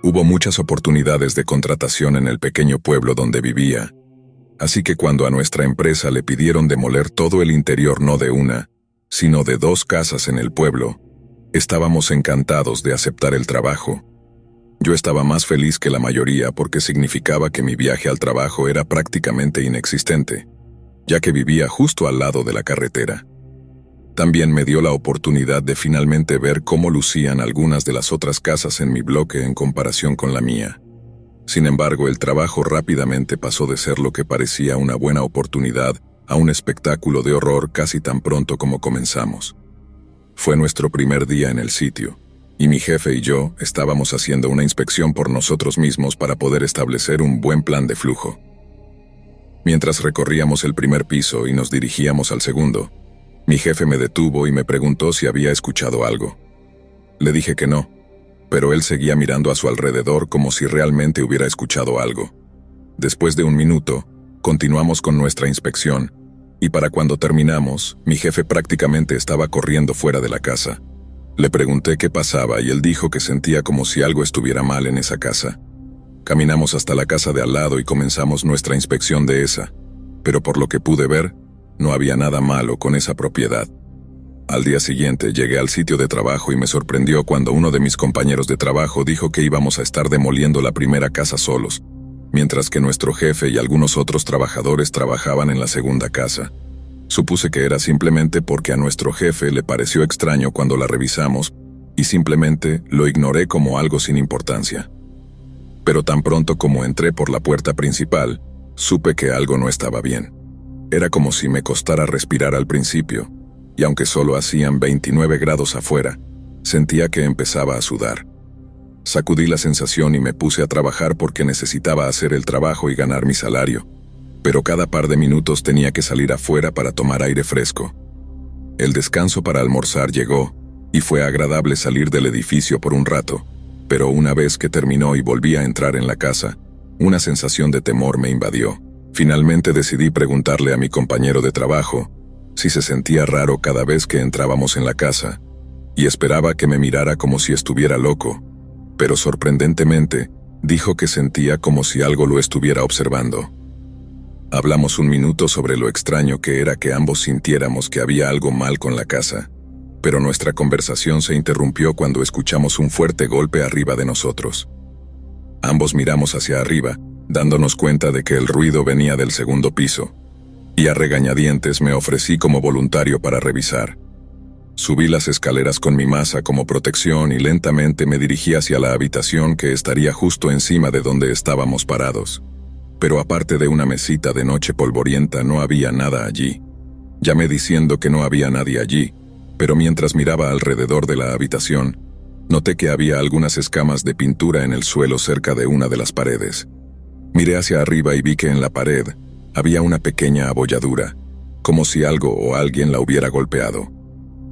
Hubo muchas oportunidades de contratación en el pequeño pueblo donde vivía, así que cuando a nuestra empresa le pidieron demoler todo el interior no de una, sino de 2 casas en el pueblo, estábamos encantados de aceptar el trabajo. Yo estaba más feliz que la mayoría porque significaba que mi viaje al trabajo era prácticamente inexistente, ya que vivía justo al lado de la carretera. También me dio la oportunidad de finalmente ver cómo lucían algunas de las otras casas en mi bloque en comparación con la mía. Sin embargo, el trabajo rápidamente pasó de ser lo que parecía una buena oportunidad a un espectáculo de horror casi tan pronto como comenzamos. Fue nuestro primer día en el sitio, y mi jefe y yo estábamos haciendo una inspección por nosotros mismos para poder establecer un buen plan de flujo. Mientras recorríamos el primer piso y nos dirigíamos al segundo, mi jefe me detuvo y me preguntó si había escuchado algo. Le dije que no, pero él seguía mirando a su alrededor como si realmente hubiera escuchado algo. Después de 1 minuto, continuamos con nuestra inspección, y para cuando terminamos, mi jefe prácticamente estaba corriendo fuera de la casa. Le pregunté qué pasaba y él dijo que sentía como si algo estuviera mal en esa casa. Caminamos hasta la casa de al lado y comenzamos nuestra inspección de esa, pero por lo que pude ver, no había nada malo con esa propiedad. Al día siguiente llegué al sitio de trabajo y me sorprendió cuando uno de mis compañeros de trabajo dijo que íbamos a estar demoliendo la primera casa solos, mientras que nuestro jefe y algunos otros trabajadores trabajaban en la segunda casa. Supuse que era simplemente porque a nuestro jefe le pareció extraño cuando la revisamos y simplemente lo ignoré como algo sin importancia. Pero tan pronto como entré por la puerta principal, supe que algo no estaba bien. Era como si me costara respirar al principio, y aunque solo hacían 29 grados afuera, sentía que empezaba a sudar. Sacudí la sensación y me puse a trabajar porque necesitaba hacer el trabajo y ganar mi salario, pero cada par de minutos tenía que salir afuera para tomar aire fresco. El descanso para almorzar llegó, y fue agradable salir del edificio por un rato, pero una vez que terminó y volví a entrar en la casa, una sensación de temor me invadió. Finalmente decidí preguntarle a mi compañero de trabajo si se sentía raro cada vez que entrábamos en la casa, y esperaba que me mirara como si estuviera loco, pero sorprendentemente dijo que sentía como si algo lo estuviera observando. Hablamos 1 minuto sobre lo extraño que era que ambos sintiéramos que había algo mal con la casa, pero nuestra conversación se interrumpió cuando escuchamos un fuerte golpe arriba de nosotros. Ambos miramos hacia arriba, dándonos cuenta de que el ruido venía del segundo piso, y a regañadientes me ofrecí como voluntario para revisar. Subí las escaleras con mi masa como protección y lentamente me dirigí hacia la habitación que estaría justo encima de donde estábamos parados. Pero aparte de una mesita de noche polvorienta no había nada allí. Llamé diciendo que no había nadie allí, pero mientras miraba alrededor de la habitación, noté que había algunas escamas de pintura en el suelo cerca de una de las paredes. Miré hacia arriba y vi que en la pared había una pequeña abolladura, como si algo o alguien la hubiera golpeado.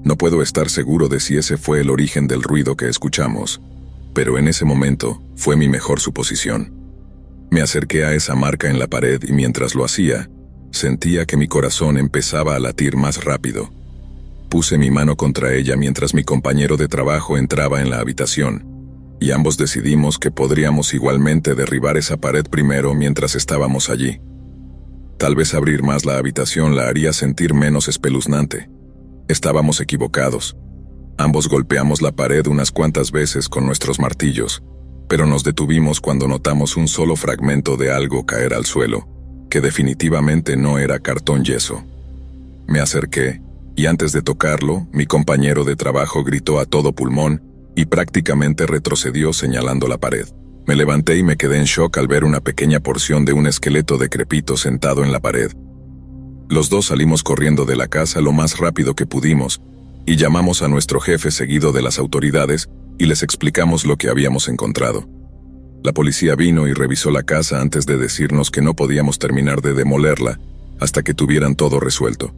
No puedo estar seguro de si ese fue el origen del ruido que escuchamos, pero en ese momento fue mi mejor suposición. Me acerqué a esa marca en la pared y mientras lo hacía, sentía que mi corazón empezaba a latir más rápido. Puse mi mano contra ella mientras mi compañero de trabajo entraba en la habitación, y ambos decidimos que podríamos igualmente derribar esa pared primero mientras estábamos allí. Tal vez abrir más la habitación la haría sentir menos espeluznante. Estábamos equivocados. Ambos golpeamos la pared unas cuantas veces con nuestros martillos, pero nos detuvimos cuando notamos un solo fragmento de algo caer al suelo, que definitivamente no era cartón yeso. Me acerqué, y antes de tocarlo, mi compañero de trabajo gritó a todo pulmón y prácticamente retrocedió señalando la pared. Me levanté y me quedé en shock al ver una pequeña porción de un esqueleto decrépito sentado en la pared. Los dos salimos corriendo de la casa lo más rápido que pudimos y llamamos a nuestro jefe seguido de las autoridades y les explicamos lo que habíamos encontrado. La policía vino y revisó la casa antes de decirnos que no podíamos terminar de demolerla hasta que tuvieran todo resuelto.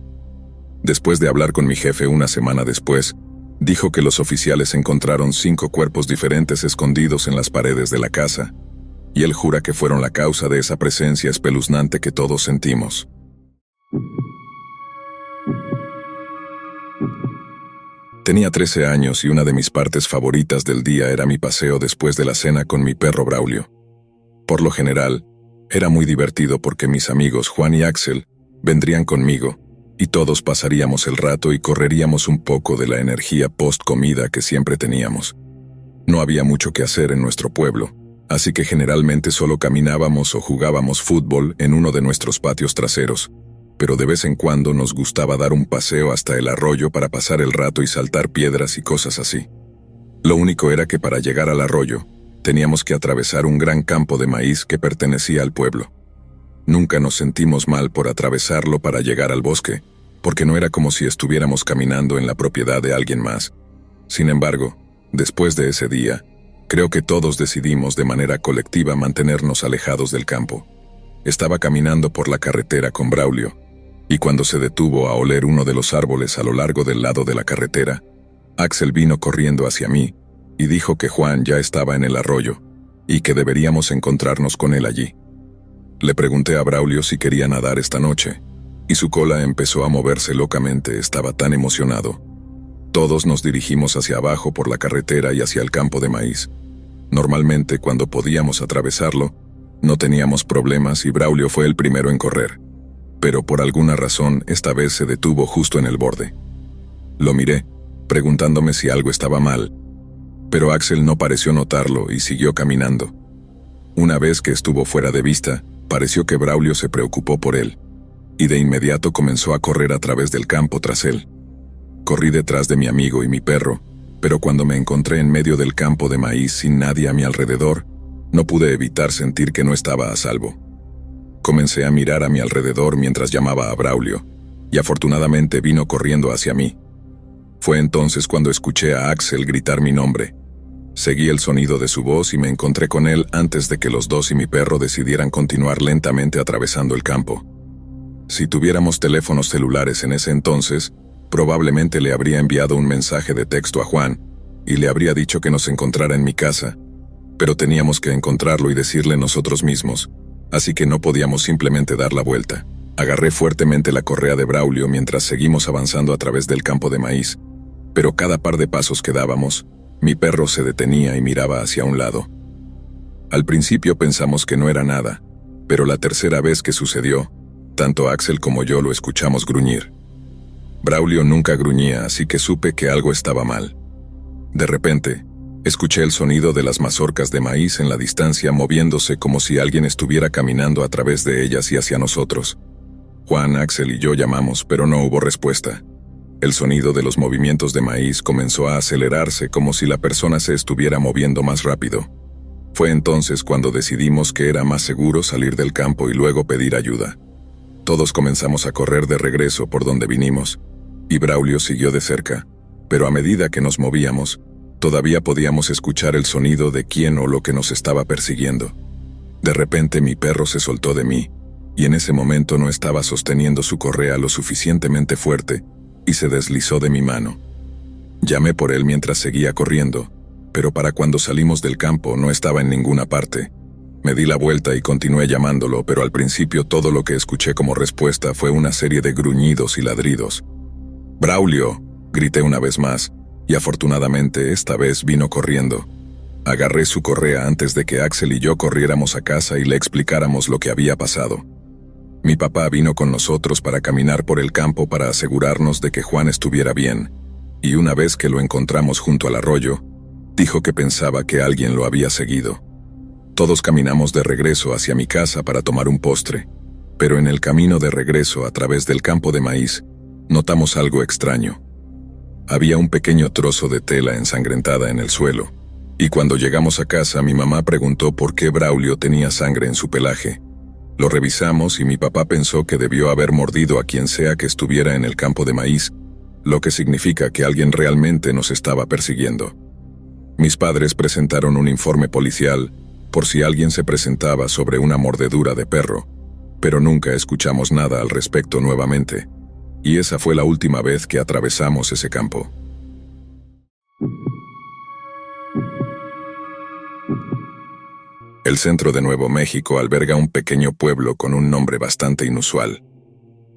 Después de hablar con mi jefe una semana después, dijo que los oficiales encontraron 5 cuerpos diferentes escondidos en las paredes de la casa, y él jura que fueron la causa de esa presencia espeluznante que todos sentimos. Tenía 13 años y una de mis partes favoritas del día era mi paseo después de la cena con mi perro Braulio. Por lo general, era muy divertido porque mis amigos Juan y Axel vendrían conmigo y todos pasaríamos el rato y correríamos un poco de la energía post-comida que siempre teníamos. No había mucho que hacer en nuestro pueblo, así que generalmente solo caminábamos o jugábamos fútbol en uno de nuestros patios traseros, pero de vez en cuando nos gustaba dar un paseo hasta el arroyo para pasar el rato y saltar piedras y cosas así. Lo único era que para llegar al arroyo, teníamos que atravesar un gran campo de maíz que pertenecía al pueblo. Nunca nos sentimos mal por atravesarlo para llegar al bosque, porque no era como si estuviéramos caminando en la propiedad de alguien más. Sin embargo, después de ese día, creo que todos decidimos de manera colectiva mantenernos alejados del campo. Estaba caminando por la carretera con Braulio, y cuando se detuvo a oler uno de los árboles a lo largo del lado de la carretera, Axel vino corriendo hacia mí y dijo que Juan ya estaba en el arroyo y que deberíamos encontrarnos con él allí. Le pregunté a Braulio si quería nadar esta noche, y su cola empezó a moverse locamente, estaba tan emocionado. Todos nos dirigimos hacia abajo por la carretera y hacia el campo de maíz. Normalmente, cuando podíamos atravesarlo, no teníamos problemas y Braulio fue el primero en correr. Pero por alguna razón, esta vez se detuvo justo en el borde. Lo miré, preguntándome si algo estaba mal, pero Axel no pareció notarlo y siguió caminando. Una vez que estuvo fuera de vista, pareció que Braulio se preocupó por él, y de inmediato comenzó a correr a través del campo tras él. Corrí detrás de mi amigo y mi perro, pero cuando me encontré en medio del campo de maíz sin nadie a mi alrededor, no pude evitar sentir que no estaba a salvo. Comencé a mirar a mi alrededor mientras llamaba a Braulio, y afortunadamente vino corriendo hacia mí. Fue entonces cuando escuché a Axel gritar mi nombre. Seguí el sonido de su voz y me encontré con él antes de que los dos y mi perro decidieran continuar lentamente atravesando el campo. Si tuviéramos teléfonos celulares en ese entonces, probablemente le habría enviado un mensaje de texto a Juan y le habría dicho que nos encontrara en mi casa, pero teníamos que encontrarlo y decirle nosotros mismos, así que no podíamos simplemente dar la vuelta. Agarré fuertemente la correa de Braulio mientras seguimos avanzando a través del campo de maíz, pero cada par de pasos que dábamos, mi perro se detenía y miraba hacia un lado. Al principio pensamos que no era nada, pero la tercera vez que sucedió, tanto Axel como yo lo escuchamos gruñir. Braulio nunca gruñía, así que supe que algo estaba mal. De repente, escuché el sonido de las mazorcas de maíz en la distancia moviéndose como si alguien estuviera caminando a través de ellas y hacia nosotros. Juan, Axel y yo llamamos, pero no hubo respuesta. El sonido de los movimientos de maíz comenzó a acelerarse como si la persona se estuviera moviendo más rápido. Fue entonces cuando decidimos que era más seguro salir del campo y luego pedir ayuda. Todos comenzamos a correr de regreso por donde vinimos, y Braulio siguió de cerca, pero a medida que nos movíamos, todavía podíamos escuchar el sonido de quién o lo que nos estaba persiguiendo. De repente mi perro se soltó de mí, y en ese momento no estaba sosteniendo su correa lo suficientemente fuerte, y se deslizó de mi mano. Llamé por él mientras seguía corriendo, pero para cuando salimos del campo no estaba en ninguna parte. Me di la vuelta y continué llamándolo, pero al principio todo lo que escuché como respuesta fue una serie de gruñidos y ladridos. «¡Braulio!», grité una vez más, y afortunadamente esta vez vino corriendo. Agarré su correa antes de que Axel y yo corriéramos a casa y le explicáramos lo que había pasado. Mi papá vino con nosotros para caminar por el campo para asegurarnos de que Juan estuviera bien, y una vez que lo encontramos junto al arroyo, dijo que pensaba que alguien lo había seguido. Todos caminamos de regreso hacia mi casa para tomar un postre, pero en el camino de regreso a través del campo de maíz, notamos algo extraño. Había un pequeño trozo de tela ensangrentada en el suelo, y cuando llegamos a casa mi mamá preguntó por qué Braulio tenía sangre en su pelaje. Lo revisamos y mi papá pensó que debió haber mordido a quien sea que estuviera en el campo de maíz, lo que significa que alguien realmente nos estaba persiguiendo. Mis padres presentaron un informe policial por si alguien se presentaba sobre una mordedura de perro, pero nunca escuchamos nada al respecto nuevamente, y esa fue la última vez que atravesamos ese campo. El centro de Nuevo México alberga un pequeño pueblo con un nombre bastante inusual.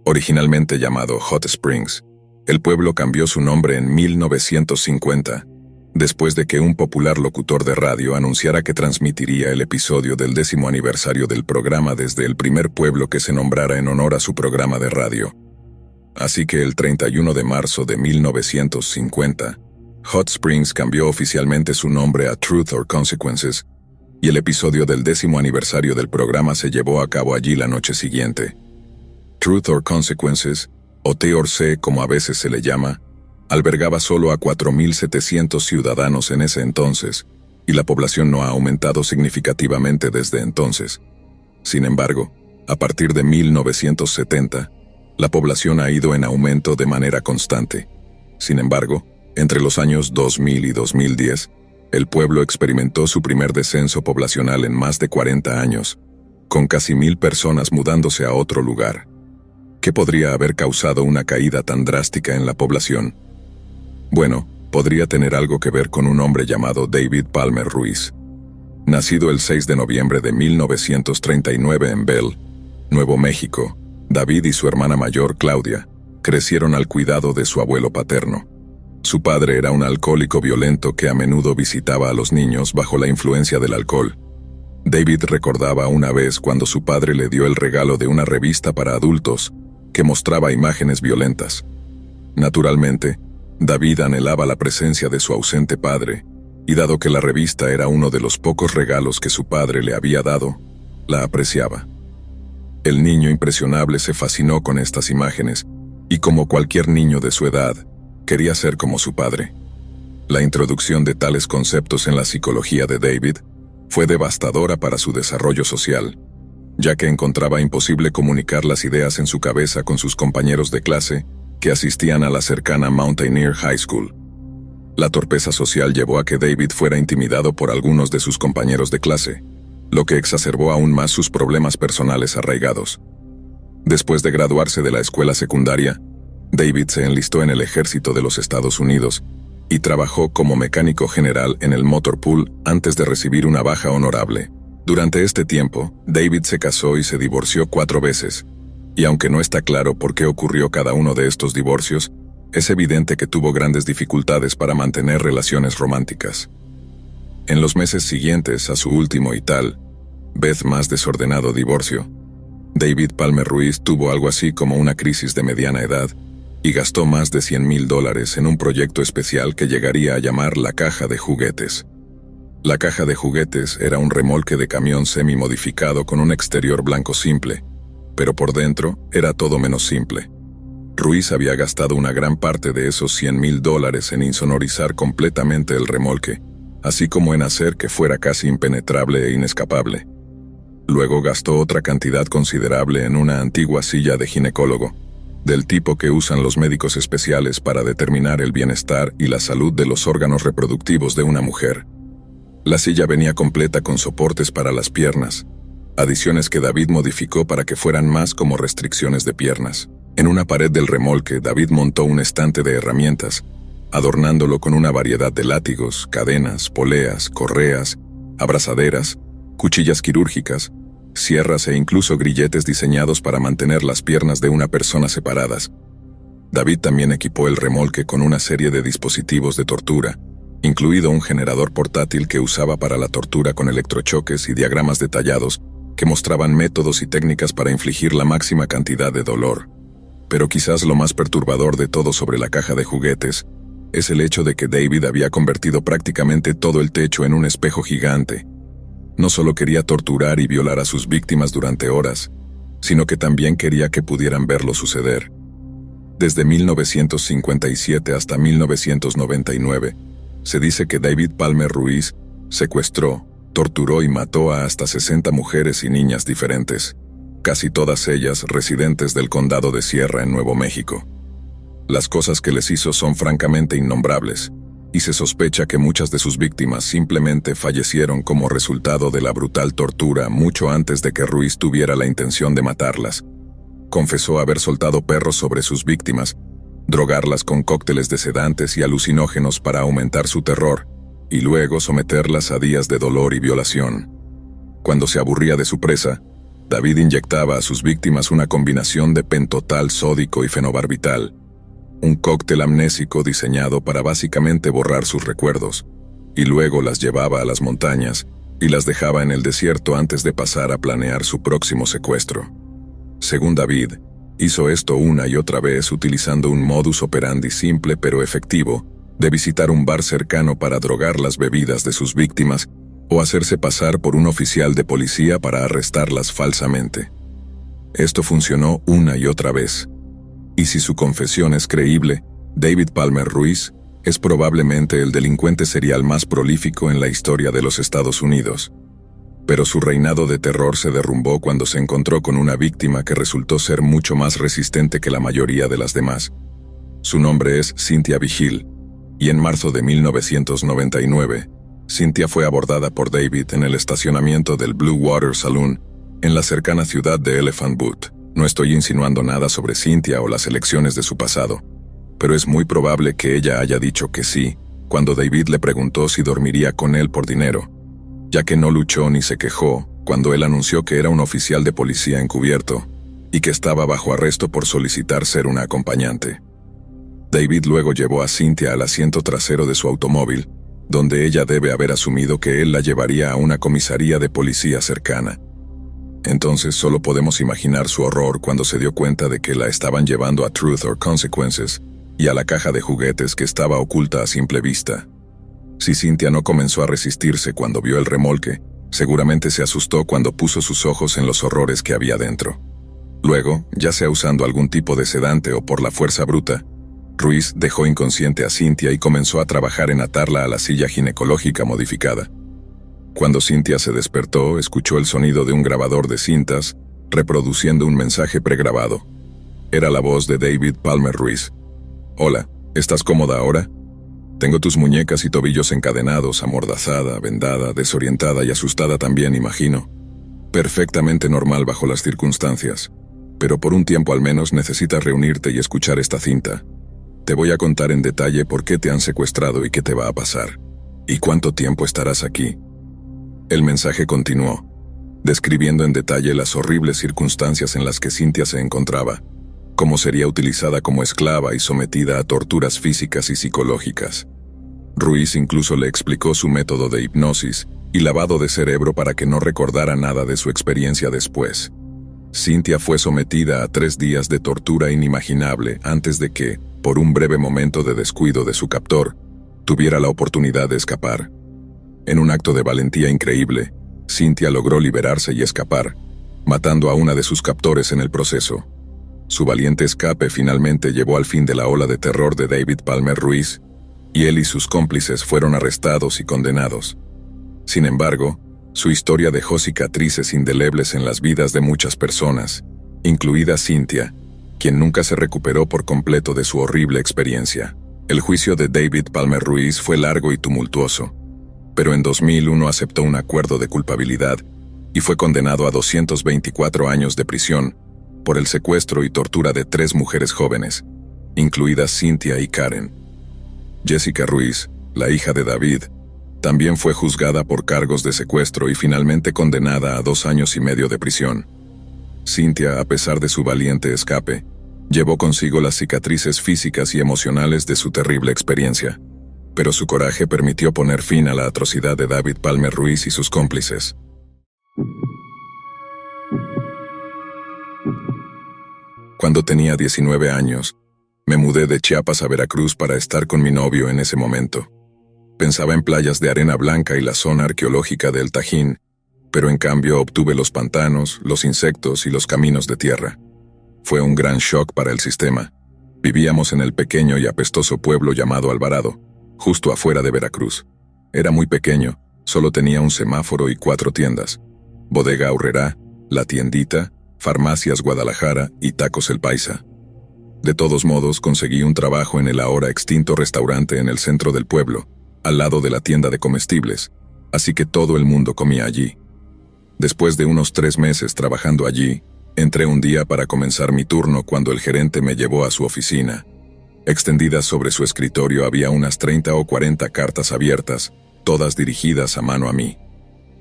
Originalmente llamado Hot Springs, El pueblo cambió su nombre en 1950, después de que un popular locutor de radio anunciara que transmitiría el episodio del 10º aniversario del programa desde el primer pueblo que se nombrara en honor a su programa de radio. Así que el 31 de marzo de 1950, Hot Springs cambió oficialmente su nombre a Truth or Consequences, y el episodio del 10º aniversario del programa se llevó a cabo allí la noche siguiente. Truth or Consequences, o T or C como a veces se le llama, albergaba solo a 4.700 ciudadanos en ese entonces, y la población no ha aumentado significativamente desde entonces. Sin embargo, a partir de 1970, la población ha ido en aumento de manera constante. Sin embargo, entre los años 2000 y 2010, el pueblo experimentó su primer descenso poblacional en más de 40 años, con casi 1.000 personas mudándose a otro lugar. ¿Qué podría haber causado una caída tan drástica en la población? Bueno, podría tener algo que ver con un hombre llamado David Palmer Ruiz. Nacido el 6 de noviembre de 1939 en Bell, Nuevo México, David y su hermana mayor, Claudia, crecieron al cuidado de su abuelo paterno. Su padre era un alcohólico violento que a menudo visitaba a los niños bajo la influencia del alcohol. David recordaba una vez cuando su padre le dio el regalo de una revista para adultos que mostraba imágenes violentas. Naturalmente, David anhelaba la presencia de su ausente padre, y dado que la revista era uno de los pocos regalos que su padre le había dado, la apreciaba. El niño impresionable se fascinó con estas imágenes, y como cualquier niño de su edad, quería ser como su padre. La introducción de tales conceptos en la psicología de David fue devastadora para su desarrollo social, ya que encontraba imposible comunicar las ideas en su cabeza con sus compañeros de clase que asistían a la cercana Mountaineer High School. La torpeza social llevó a que David fuera intimidado por algunos de sus compañeros de clase, lo que exacerbó aún más sus problemas personales arraigados. Después de graduarse de la escuela secundaria, David se enlistó en el ejército de los Estados Unidos y trabajó como mecánico general en el Motor Pool antes de recibir una baja honorable. Durante este tiempo, David se casó y se divorció 4 veces, y aunque no está claro por qué ocurrió cada uno de estos divorcios, es evidente que tuvo grandes dificultades para mantener relaciones románticas. En los meses siguientes a su último y tal vez más desordenado divorcio, David Palmer Ruiz tuvo algo así como una crisis de mediana edad y gastó más de $100,000 en un proyecto especial que llegaría a llamar la caja de juguetes. La caja de juguetes era un remolque de camión semi-modificado con un exterior blanco simple, pero por dentro era todo menos simple. Ruiz había gastado una gran parte de esos $100,000 en insonorizar completamente el remolque, así como en hacer que fuera casi impenetrable e inescapable. Luego gastó otra cantidad considerable en una antigua silla de ginecólogo, del tipo que usan los médicos especiales para determinar el bienestar y la salud de los órganos reproductivos de una mujer. La silla venía completa con soportes para las piernas, adiciones que David modificó para que fueran más como restricciones de piernas. En una pared del remolque, David montó un estante de herramientas, adornándolo con una variedad de látigos, cadenas, poleas, correas, abrazaderas, cuchillas quirúrgicas, sierras e incluso grilletes diseñados para mantener las piernas de una persona separadas. David también equipó el remolque con una serie de dispositivos de tortura, incluido un generador portátil que usaba para la tortura con electrochoques y diagramas detallados que mostraban métodos y técnicas para infligir la máxima cantidad de dolor. Pero quizás lo más perturbador de todo sobre la caja de juguetes es el hecho de que David había convertido prácticamente todo el techo en un espejo gigante. No solo quería torturar y violar a sus víctimas durante horas, sino que también quería que pudieran verlo suceder. Desde 1957 hasta 1999, se dice que David Palmer Ruiz secuestró, torturó y mató a hasta 60 mujeres y niñas diferentes, casi todas ellas residentes del condado de Sierra en Nuevo México. Las cosas que les hizo son francamente innombrables, y se sospecha que muchas de sus víctimas simplemente fallecieron como resultado de la brutal tortura mucho antes de que Ruiz tuviera la intención de matarlas. Confesó haber soltado perros sobre sus víctimas, drogarlas con cócteles de sedantes y alucinógenos para aumentar su terror, y luego someterlas a días de dolor y violación. Cuando se aburría de su presa, David inyectaba a sus víctimas una combinación de pentotal sódico y fenobarbital, un cóctel amnésico diseñado para básicamente borrar sus recuerdos, y luego las llevaba a las montañas y las dejaba en el desierto antes de pasar a planear su próximo secuestro. Según David, hizo esto una y otra vez utilizando un modus operandi simple pero efectivo de visitar un bar cercano para drogar las bebidas de sus víctimas o hacerse pasar por un oficial de policía para arrestarlas falsamente. Esto funcionó una y otra vez. Y si su confesión es creíble, David Palmer Ruiz es probablemente el delincuente serial más prolífico en la historia de los Estados Unidos. Pero su reinado de terror se derrumbó cuando se encontró con una víctima que resultó ser mucho más resistente que la mayoría de las demás. Su nombre es Cynthia Vigil, y en marzo de 1999, Cynthia fue abordada por David en el estacionamiento del Blue Water Saloon, en la cercana ciudad de Elephant Butte. No estoy insinuando nada sobre Cynthia o las elecciones de su pasado, pero es muy probable que ella haya dicho que sí, cuando David le preguntó si dormiría con él por dinero, ya que no luchó ni se quejó cuando él anunció que era un oficial de policía encubierto y que estaba bajo arresto por solicitar ser una acompañante. David luego llevó a Cynthia al asiento trasero de su automóvil, donde ella debe haber asumido que él la llevaría a una comisaría de policía cercana. Entonces solo podemos imaginar su horror cuando se dio cuenta de que la estaban llevando a Truth or Consequences y a la caja de juguetes que estaba oculta a simple vista. Si Cynthia no comenzó a resistirse cuando vio el remolque, seguramente se asustó cuando puso sus ojos en los horrores que había dentro. Luego, ya sea usando algún tipo de sedante o por la fuerza bruta, Ruiz dejó inconsciente a Cynthia y comenzó a trabajar en atarla a la silla ginecológica modificada. Cuando Cynthia se despertó, escuchó el sonido de un grabador de cintas, reproduciendo un mensaje pregrabado. Era la voz de David Palmer Ruiz. «Hola, ¿estás cómoda ahora? Tengo tus muñecas y tobillos encadenados, amordazada, vendada, desorientada y asustada también, imagino. Perfectamente normal bajo las circunstancias. Pero por un tiempo al menos necesitas reunirte y escuchar esta cinta. Te voy a contar en detalle por qué te han secuestrado y qué te va a pasar. ¿Y cuánto tiempo estarás aquí?». El mensaje continuó, describiendo en detalle las horribles circunstancias en las que Cynthia se encontraba, cómo sería utilizada como esclava y sometida a torturas físicas y psicológicas. Ruiz incluso le explicó su método de hipnosis y lavado de cerebro para que no recordara nada de su experiencia después. Cynthia fue sometida a 3 días de tortura inimaginable antes de que, por un breve momento de descuido de su captor, tuviera la oportunidad de escapar. En un acto de valentía increíble, Cynthia logró liberarse y escapar, matando a una de sus captores en el proceso. Su valiente escape finalmente llevó al fin de la ola de terror de David Palmer Ruiz, y él y sus cómplices fueron arrestados y condenados. Sin embargo, su historia dejó cicatrices indelebles en las vidas de muchas personas, incluida Cynthia, quien nunca se recuperó por completo de su horrible experiencia. El juicio de David Palmer Ruiz fue largo y tumultuoso, pero en 2001 aceptó un acuerdo de culpabilidad y fue condenado a 224 años de prisión por el secuestro y tortura de 3 mujeres jóvenes, incluidas Cynthia y Karen. Jessica Ruiz, la hija de David, también fue juzgada por cargos de secuestro y finalmente condenada a 2 años y medio de prisión. Cynthia, a pesar de su valiente escape, llevó consigo las cicatrices físicas y emocionales de su terrible experiencia, pero su coraje permitió poner fin a la atrocidad de David Palmer Ruiz y sus cómplices. Cuando tenía 19 años, me mudé de Chiapas a Veracruz para estar con mi novio en ese momento. Pensaba en playas de arena blanca y la zona arqueológica del Tajín, pero en cambio obtuve los pantanos, los insectos y los caminos de tierra. Fue un gran shock para el sistema. Vivíamos en el pequeño y apestoso pueblo llamado Alvarado, justo afuera de Veracruz. Era muy pequeño, solo tenía un semáforo y 4 tiendas: Bodega Aurrerá, La Tiendita, Farmacias Guadalajara y Tacos El Paisa. De todos modos, conseguí un trabajo en el ahora extinto restaurante en el centro del pueblo, al lado de la tienda de comestibles, así que todo el mundo comía allí. Después de unos 3 meses trabajando allí, entré un día para comenzar mi turno cuando el gerente me llevó a su oficina. Extendidas sobre su escritorio había unas 30 o 40 cartas abiertas, todas dirigidas a mano a mí.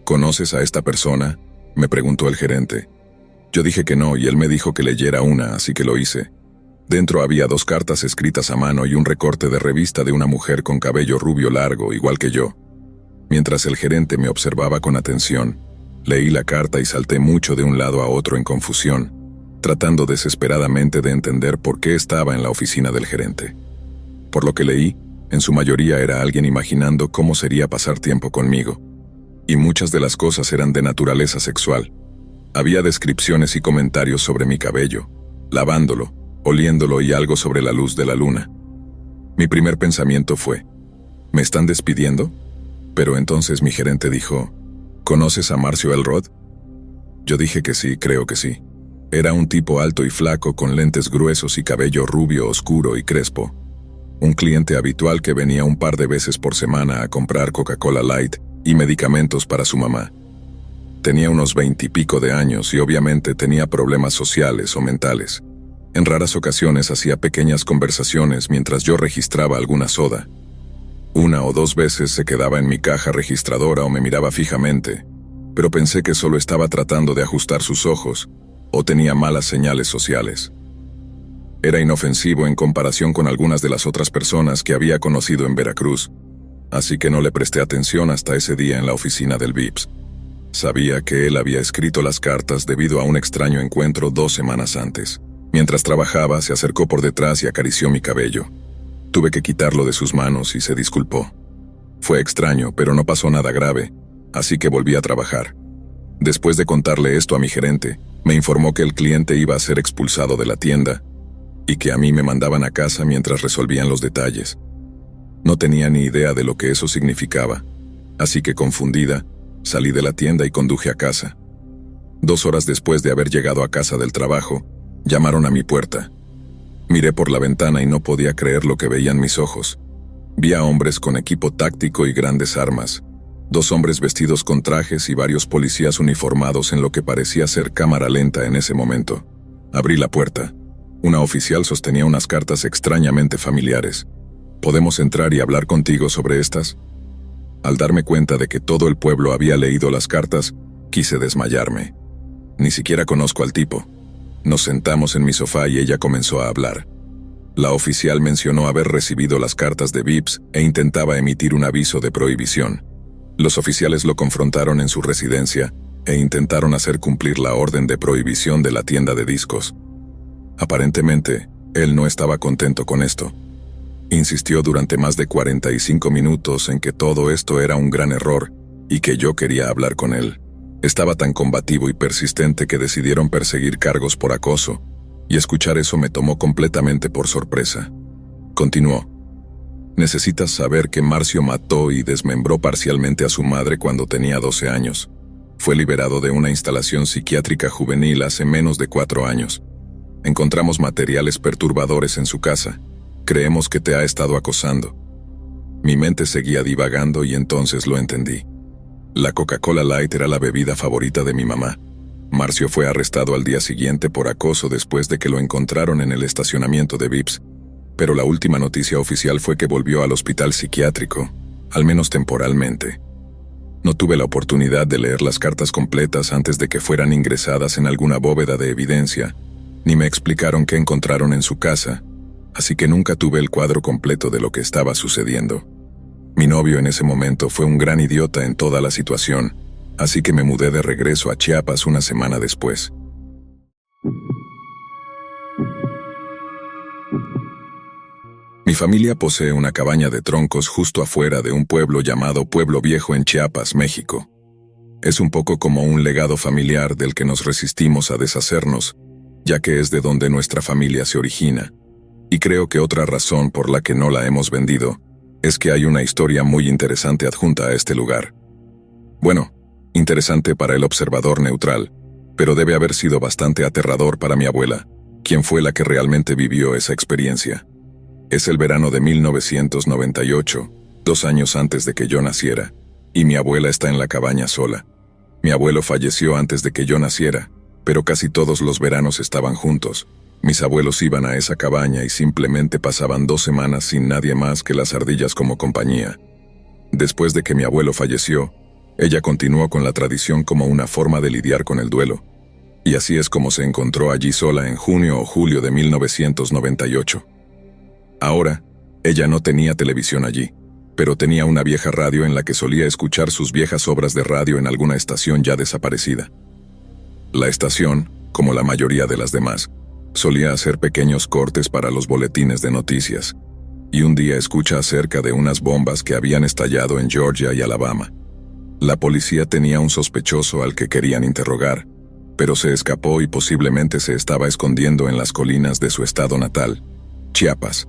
¿Conoces a esta persona?, me preguntó el gerente. Yo dije que no y él me dijo que leyera una, así que lo hice. Dentro había 2 cartas escritas a mano y un recorte de revista de una mujer con cabello rubio largo, igual que yo. Mientras el gerente me observaba con atención, leí la carta y salté mucho de un lado a otro en confusión, tratando desesperadamente de entender por qué estaba en la oficina del gerente. Por lo que leí, en su mayoría era alguien imaginando cómo sería pasar tiempo conmigo, y muchas de las cosas eran de naturaleza sexual. Había descripciones y comentarios sobre mi cabello, lavándolo, oliéndolo y algo sobre la luz de la luna. Mi primer pensamiento fue, ¿me están despidiendo? Pero entonces mi gerente dijo, ¿conoces a Marcio Elrod? Yo dije que sí, creo que sí. Era un tipo alto y flaco con lentes gruesos y cabello rubio oscuro y crespo. Un cliente habitual que venía un par de veces por semana a comprar Coca-Cola Light y medicamentos para su mamá. Tenía unos 20 y pico de años y obviamente tenía problemas sociales o mentales. En raras ocasiones hacía pequeñas conversaciones mientras yo registraba alguna soda. 1 o 2 veces se quedaba en mi caja registradora o me miraba fijamente, pero pensé que solo estaba tratando de ajustar sus ojos o tenía malas señales sociales. Era inofensivo en comparación con algunas de las otras personas que había conocido en Veracruz, así que no le presté atención hasta ese día en la oficina del VIPS. Sabía que él había escrito las cartas debido a un extraño encuentro 2 semanas antes. Mientras trabajaba, se acercó por detrás y acarició mi cabello. Tuve que quitarlo de sus manos y se disculpó. Fue extraño, pero no pasó nada grave, así que volví a trabajar. Después de contarle esto a mi gerente, me informó que el cliente iba a ser expulsado de la tienda y que a mí me mandaban a casa mientras resolvían los detalles. No tenía ni idea de lo que eso significaba, así que confundida, salí de la tienda y conduje a casa. 2 horas después de haber llegado a casa del trabajo, llamaron a mi puerta. Miré por la ventana y no podía creer lo que veían mis ojos. Vi a hombres con equipo táctico y grandes armas, 2 hombres vestidos con trajes y varios policías uniformados en lo que parecía ser cámara lenta en ese momento. Abrí la puerta. Una oficial sostenía unas cartas extrañamente familiares. ¿Podemos entrar y hablar contigo sobre estas? Al darme cuenta de que todo el pueblo había leído las cartas, quise desmayarme. Ni siquiera conozco al tipo. Nos sentamos en mi sofá y ella comenzó a hablar. La oficial mencionó haber recibido las cartas de VIPS e intentaba emitir un aviso de prohibición. Los oficiales lo confrontaron en su residencia e intentaron hacer cumplir la orden de prohibición de la tienda de discos. Aparentemente, él no estaba contento con esto. Insistió durante más de 45 minutos en que todo esto era un gran error y que yo quería hablar con él. Estaba tan combativo y persistente que decidieron perseguir cargos por acoso, y escuchar eso me tomó completamente por sorpresa. Continuó. Necesitas saber que Marcio mató y desmembró parcialmente a su madre cuando tenía 12 años. Fue liberado de una instalación psiquiátrica juvenil hace menos de 4 años. Encontramos materiales perturbadores en su casa. Creemos que te ha estado acosando. Mi mente seguía divagando y entonces lo entendí. La Coca-Cola Light era la bebida favorita de mi mamá. Marcio fue arrestado al día siguiente por acoso después de que lo encontraron en el estacionamiento de VIPS, pero la última noticia oficial fue que volvió al hospital psiquiátrico, al menos temporalmente. No tuve la oportunidad de leer las cartas completas antes de que fueran ingresadas en alguna bóveda de evidencia, ni me explicaron qué encontraron en su casa, así que nunca tuve el cuadro completo de lo que estaba sucediendo. Mi novio en ese momento fue un gran idiota en toda la situación, así que me mudé de regreso a Chiapas una semana después. Mi familia posee una cabaña de troncos justo afuera de un pueblo llamado Pueblo Viejo en Chiapas, México. Es un poco como un legado familiar del que nos resistimos a deshacernos, ya que es de donde nuestra familia se origina, y creo que otra razón por la que no la hemos vendido es que hay una historia muy interesante adjunta a este lugar. Bueno, interesante para el observador neutral, pero debe haber sido bastante aterrador para mi abuela, quien fue la que realmente vivió esa experiencia. Es el verano de 1998, 2 años antes de que yo naciera, y mi abuela está en la cabaña sola. Mi abuelo falleció antes de que yo naciera, pero casi todos los veranos estaban juntos. Mis abuelos iban a esa cabaña y simplemente pasaban 2 semanas sin nadie más que las ardillas como compañía. Después de que mi abuelo falleció, ella continuó con la tradición como una forma de lidiar con el duelo, Y así es como se encontró allí sola en junio o julio de 1998. Ahora, ella no tenía televisión allí, pero tenía una vieja radio en la que solía escuchar sus viejas obras de radio en alguna estación ya desaparecida. La estación, como la mayoría de las demás, solía hacer pequeños cortes para los boletines de noticias, y un día escucha acerca de unas bombas que habían estallado en Georgia y Alabama. La policía tenía un sospechoso al que querían interrogar, pero se escapó y posiblemente se estaba escondiendo en las colinas de su estado natal, Chiapas.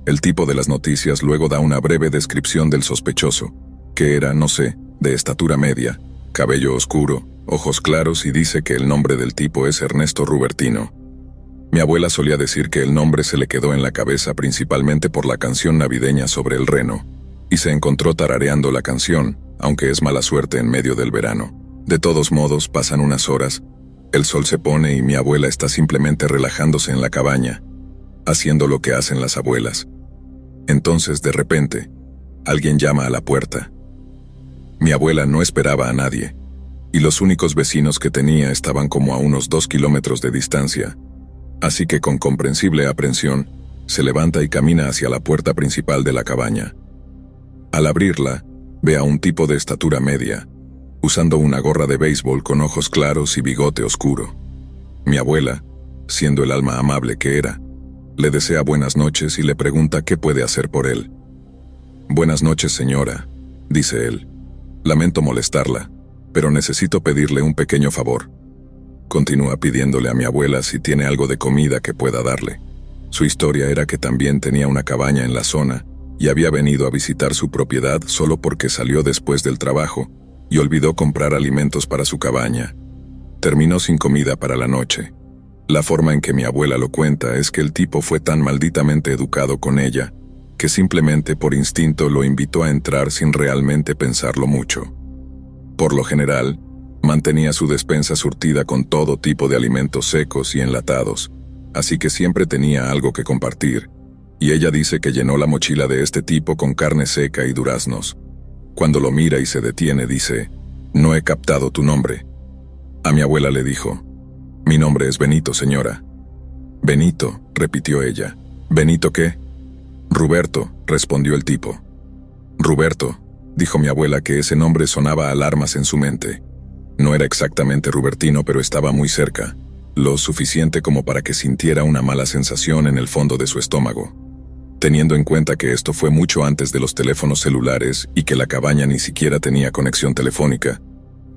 El tipo de las noticias luego da una breve descripción del sospechoso, que era, no sé, de estatura media, cabello oscuro, ojos claros y dice que el nombre del tipo es Ernesto Rubertino. Mi abuela solía decir que el nombre se le quedó en la cabeza principalmente por la canción navideña sobre el reno, y se encontró tarareando la canción, aunque es mala suerte en medio del verano. De todos modos, pasan unas horas, el sol se pone y mi abuela está simplemente relajándose en la cabaña, haciendo lo que hacen las abuelas. Entonces, de repente, alguien llama a la puerta. Mi abuela no esperaba a nadie, y los únicos vecinos que tenía estaban como a unos 2 kilómetros de distancia, así que con comprensible aprensión, se levanta y camina hacia la puerta principal de la cabaña. Al abrirla, ve a un tipo de estatura media, usando una gorra de béisbol con ojos claros y bigote oscuro. Mi abuela, siendo el alma amable que era, le desea buenas noches y le pregunta qué puede hacer por él. «Buenas noches, señora», dice él. «Lamento molestarla, pero necesito pedirle un pequeño favor». Continúa pidiéndole a mi abuela si tiene algo de comida que pueda darle. Su historia era que también tenía una cabaña en la zona y había venido a visitar su propiedad solo porque salió después del trabajo y olvidó comprar alimentos para su cabaña. Terminó sin comida para la noche. La forma en que mi abuela lo cuenta es que el tipo fue tan malditamente educado con ella que simplemente por instinto lo invitó a entrar sin realmente pensarlo mucho. Por lo general, mantenía su despensa surtida con todo tipo de alimentos secos y enlatados, así que siempre tenía algo que compartir, y ella dice que llenó la mochila de este tipo con carne seca y duraznos. Cuando lo mira y se detiene, dice: «No he captado tu nombre». A mi abuela le dijo: «Mi nombre es Benito, señora». «Benito», repitió ella. «¿Benito qué?» «Ruberto», respondió el tipo. «Ruberto», dijo mi abuela, que ese nombre sonaba a alarmas en su mente. No era exactamente Rubertino, pero estaba muy cerca, lo suficiente como para que sintiera una mala sensación en el fondo de su estómago. Teniendo en cuenta que esto fue mucho antes de los teléfonos celulares y que la cabaña ni siquiera tenía conexión telefónica,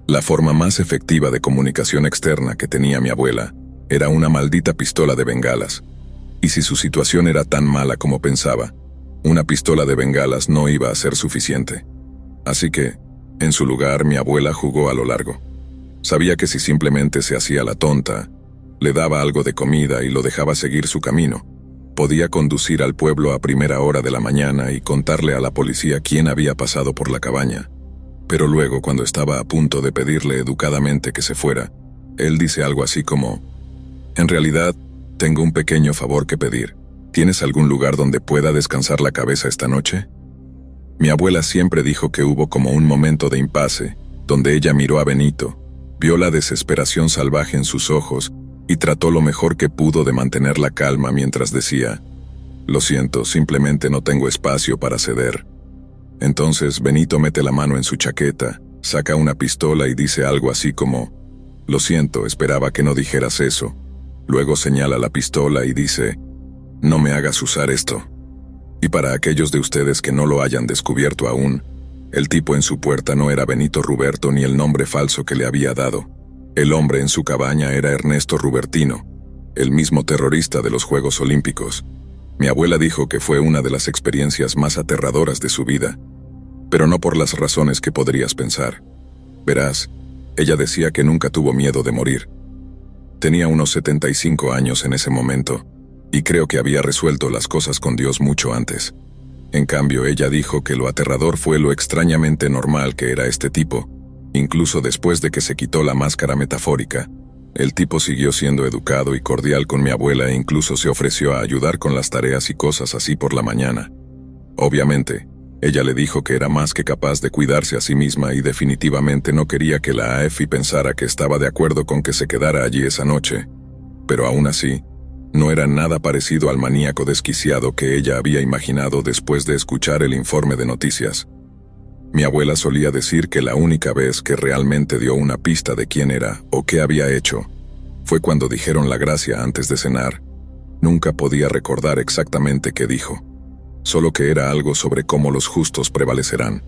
la forma más efectiva de comunicación externa que tenía mi abuela era una maldita pistola de bengalas. Y si su situación era tan mala como pensaba, una pistola de bengalas no iba a ser suficiente. Así que, en su lugar, mi abuela jugó a lo largo. Sabía que si simplemente se hacía la tonta, le daba algo de comida y lo dejaba seguir su camino, podía conducir al pueblo a primera hora de la mañana y contarle a la policía quién había pasado por la cabaña. Pero luego, cuando estaba a punto de pedirle educadamente que se fuera, él dice algo así como: «En realidad, tengo un pequeño favor que pedir. ¿Tienes algún lugar donde pueda descansar la cabeza esta noche?» Mi abuela siempre dijo que hubo como un momento de impasse, donde ella miró a Benito, vio la desesperación salvaje en sus ojos y trató lo mejor que pudo de mantener la calma mientras decía: «Lo siento, simplemente no tengo espacio para ceder». Entonces Benito mete la mano en su chaqueta, saca una pistola y dice algo así como: «Lo siento, esperaba que no dijeras eso». Luego señala la pistola y dice: «No me hagas usar esto». Y para aquellos de ustedes que no lo hayan descubierto aún, el tipo en su puerta no era Benito Ruberto ni el nombre falso que le había dado. El hombre en su cabaña era Ernesto Rubertino, el mismo terrorista de los Juegos Olímpicos. Mi abuela dijo que fue una de las experiencias más aterradoras de su vida, pero no por las razones que podrías pensar. Verás, ella decía que nunca tuvo miedo de morir. Tenía unos 75 años en ese momento, y creo que había resuelto las cosas con Dios mucho antes. En cambio, ella dijo que lo aterrador fue lo extrañamente normal que era este tipo. Incluso después de que se quitó la máscara metafórica, el tipo siguió siendo educado y cordial con mi abuela e incluso se ofreció a ayudar con las tareas y cosas así por la mañana. Obviamente, Ella le dijo que era más que capaz de cuidarse a sí misma y definitivamente no quería que la AFI pensara que estaba de acuerdo con que se quedara allí esa noche. Pero aún así, no era nada parecido al maníaco desquiciado que ella había imaginado después de escuchar el informe de noticias. Mi abuela solía decir que la única vez que realmente dio una pista de quién era o qué había hecho fue cuando dijeron la gracia antes de cenar. Nunca podía recordar exactamente qué dijo, solo que era algo sobre cómo los justos prevalecerán.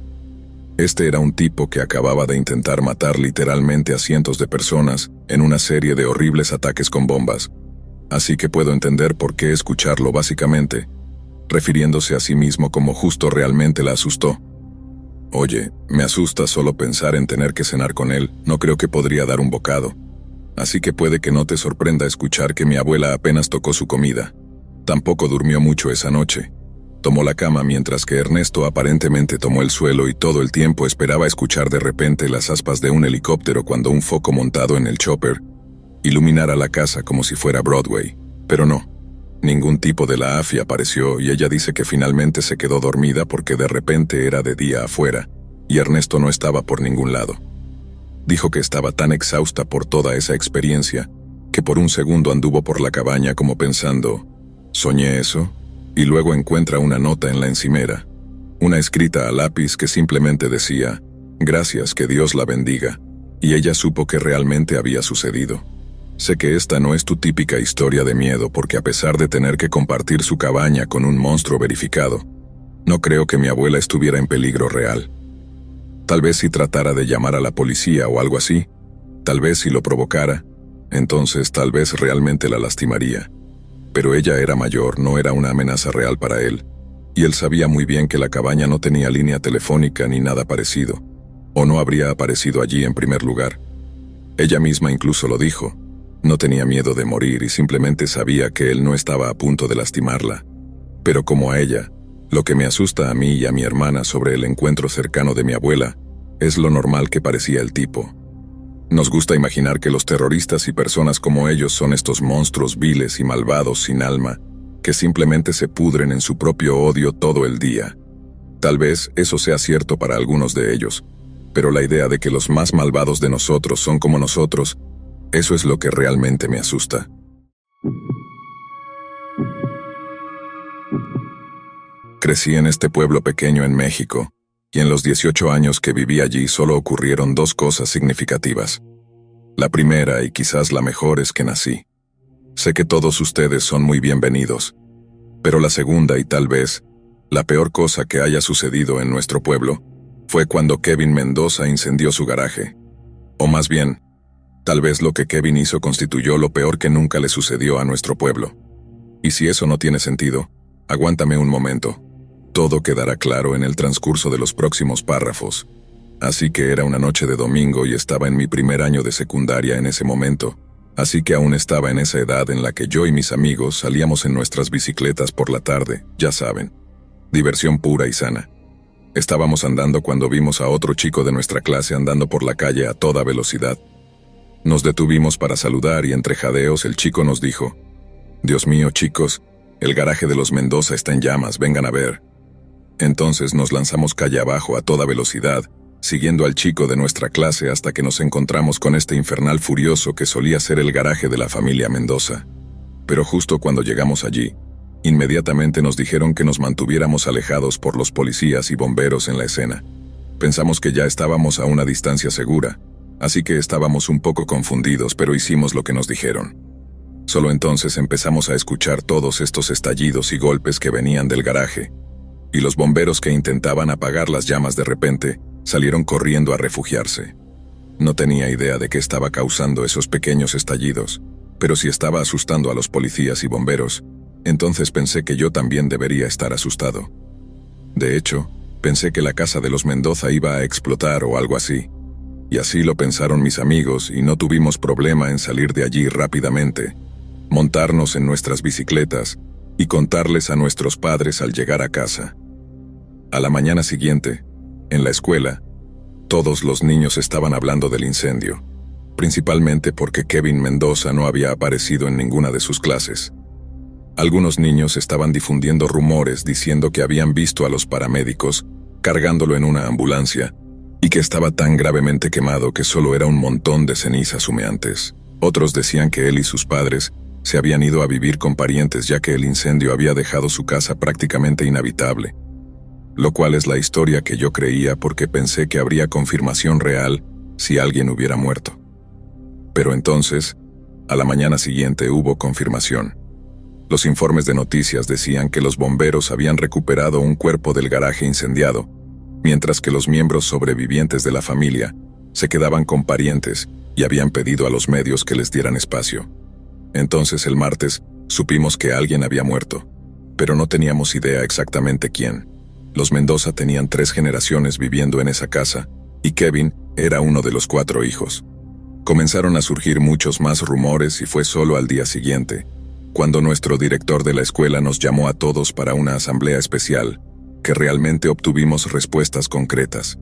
Este era un tipo que acababa de intentar matar literalmente a cientos de personas en una serie de horribles ataques con bombas, así que puedo entender por qué escucharlo básicamente, refiriéndose a sí mismo como justo realmente la asustó. Oye, me asusta solo pensar en tener que cenar con él, no creo que podría dar un bocado. Así que puede que no te sorprenda escuchar que mi abuela apenas tocó su comida. Tampoco durmió mucho esa noche. Tomó la cama mientras que Ernesto aparentemente tomó el suelo y todo el tiempo esperaba escuchar de repente las aspas de un helicóptero cuando un foco montado en el chopper iluminara la casa como si fuera Broadway. Pero no. Ningún tipo de la AFI apareció y ella dice que finalmente se quedó dormida porque de repente era de día afuera y Ernesto no estaba por ningún lado. Dijo que estaba tan exhausta por toda esa experiencia que por un segundo anduvo por la cabaña como pensando, ¿soñé eso? Y luego encuentra una nota en la encimera, una escrita a lápiz que simplemente decía, gracias, que Dios la bendiga, y ella supo que realmente había sucedido. Sé que esta no es tu típica historia de miedo porque a pesar de tener que compartir su cabaña con un monstruo verificado, no creo que mi abuela estuviera en peligro real. Tal vez si tratara de llamar a la policía o algo así, tal vez si lo provocara, entonces tal vez realmente la lastimaría. Pero ella era mayor, no era una amenaza real para él, y él sabía muy bien que la cabaña no tenía línea telefónica ni nada parecido, o no habría aparecido allí en primer lugar. Ella misma incluso lo dijo, no tenía miedo de morir y simplemente sabía que él no estaba a punto de lastimarla. Pero como a ella, lo que me asusta a mí y a mi hermana sobre el encuentro cercano de mi abuela es lo normal que parecía el tipo. Nos gusta imaginar que los terroristas y personas como ellos son estos monstruos viles y malvados sin alma, que simplemente se pudren en su propio odio todo el día. Tal vez eso sea cierto para algunos de ellos, pero la idea de que los más malvados de nosotros son como nosotros, eso es lo que realmente me asusta. Crecí en este pueblo pequeño en México, y en los 18 años que viví allí solo ocurrieron dos cosas significativas. La primera, y quizás la mejor, es que nací. Sé que todos ustedes son muy bienvenidos, pero la segunda y tal vez la peor cosa que haya sucedido en nuestro pueblo fue cuando Kevin Mendoza incendió su garaje. O más bien, tal vez lo que Kevin hizo constituyó lo peor que nunca le sucedió a nuestro pueblo. Y si eso no tiene sentido, aguántame un momento. Todo quedará claro en el transcurso de los próximos párrafos. Así que era una noche de domingo y estaba en mi primer año de secundaria en ese momento, así que aún estaba en esa edad en la que yo y mis amigos salíamos en nuestras bicicletas por la tarde, ya saben. Diversión pura y sana. Estábamos andando cuando vimos a otro chico de nuestra clase andando por la calle a toda velocidad. Nos detuvimos para saludar y entre jadeos el chico nos dijo, «Dios mío, chicos, el garaje de los Mendoza está en llamas, vengan a ver». Entonces nos lanzamos calle abajo a toda velocidad, siguiendo al chico de nuestra clase hasta que nos encontramos con este infernal furioso que solía ser el garaje de la familia Mendoza. Pero justo cuando llegamos allí, inmediatamente nos dijeron que nos mantuviéramos alejados por los policías y bomberos en la escena. Pensamos que ya estábamos a una distancia segura, así que estábamos un poco confundidos, pero hicimos lo que nos dijeron. Solo entonces empezamos a escuchar todos estos estallidos y golpes que venían del garaje, y los bomberos que intentaban apagar las llamas de repente salieron corriendo a refugiarse. No tenía idea de qué estaba causando esos pequeños estallidos, pero si estaba asustando a los policías y bomberos, entonces pensé que yo también debería estar asustado. De hecho, pensé que la casa de los Mendoza iba a explotar o algo así. Y así lo pensaron mis amigos y no tuvimos problema en salir de allí rápidamente, montarnos en nuestras bicicletas y contarles a nuestros padres al llegar a casa. A la mañana siguiente, en la escuela, todos los niños estaban hablando del incendio, principalmente porque Kevin Mendoza no había aparecido en ninguna de sus clases. Algunos niños estaban difundiendo rumores diciendo que habían visto a los paramédicos cargándolo en una ambulancia, y que estaba tan gravemente quemado que solo era un montón de cenizas humeantes. Otros decían que él y sus padres se habían ido a vivir con parientes ya que el incendio había dejado su casa prácticamente inhabitable, lo cual es la historia que yo creía porque pensé que habría confirmación real si alguien hubiera muerto. Pero entonces, a la mañana siguiente hubo confirmación. Los informes de noticias decían que los bomberos habían recuperado un cuerpo del garaje incendiado, mientras que los miembros sobrevivientes de la familia se quedaban con parientes y habían pedido a los medios que les dieran espacio. Entonces el martes supimos que alguien había muerto, pero no teníamos idea exactamente quién. Los Mendoza tenían 3 generaciones viviendo en esa casa, y Kevin era uno de los 4 hijos. Comenzaron a surgir muchos más rumores y fue solo al día siguiente, cuando nuestro director de la escuela nos llamó a todos para una asamblea especial, que realmente obtuvimos respuestas concretas.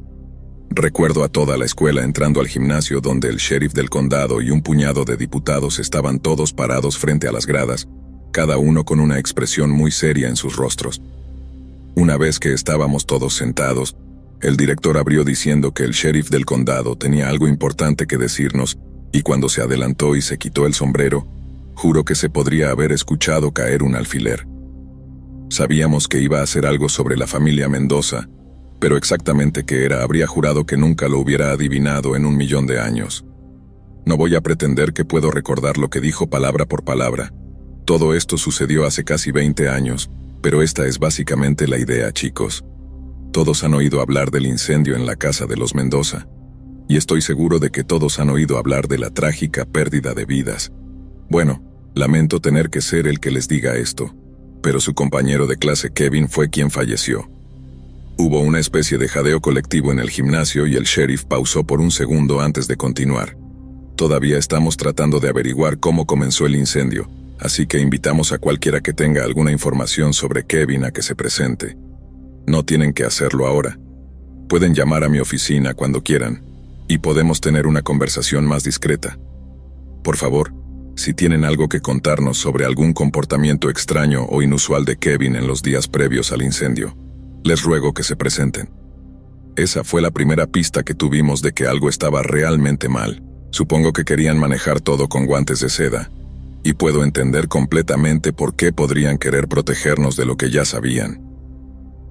Recuerdo a toda la escuela entrando al gimnasio donde el sheriff del condado y un puñado de diputados estaban todos parados frente a las gradas, cada uno con una expresión muy seria en sus rostros. Una vez que estábamos todos sentados, el director abrió diciendo que el sheriff del condado tenía algo importante que decirnos, y cuando se adelantó y se quitó el sombrero, juro que se podría haber escuchado caer un alfiler. Sabíamos que iba a hacer algo sobre la familia Mendoza, pero exactamente qué era habría jurado que nunca lo hubiera adivinado en 1.000.000 de años. No voy a pretender que puedo recordar lo que dijo palabra por palabra. Todo esto sucedió hace casi 20 años, pero esta es básicamente la idea, chicos. Todos han oído hablar del incendio en la casa de los Mendoza, y estoy seguro de que todos han oído hablar de la trágica pérdida de vidas. Bueno, lamento tener que ser el que les diga esto, pero su compañero de clase Kevin fue quien falleció. Hubo una especie de jadeo colectivo en el gimnasio y el sheriff pausó por un segundo antes de continuar. Todavía estamos tratando de averiguar cómo comenzó el incendio, así que invitamos a cualquiera que tenga alguna información sobre Kevin a que se presente. No tienen que hacerlo ahora. Pueden llamar a mi oficina cuando quieran, y podemos tener una conversación más discreta. Por favor, si tienen algo que contarnos sobre algún comportamiento extraño o inusual de Kevin en los días previos al incendio, les ruego que se presenten. Esa fue la primera pista que tuvimos de que algo estaba realmente mal. Supongo que querían manejar todo con guantes de seda, y puedo entender completamente por qué podrían querer protegernos de lo que ya sabían.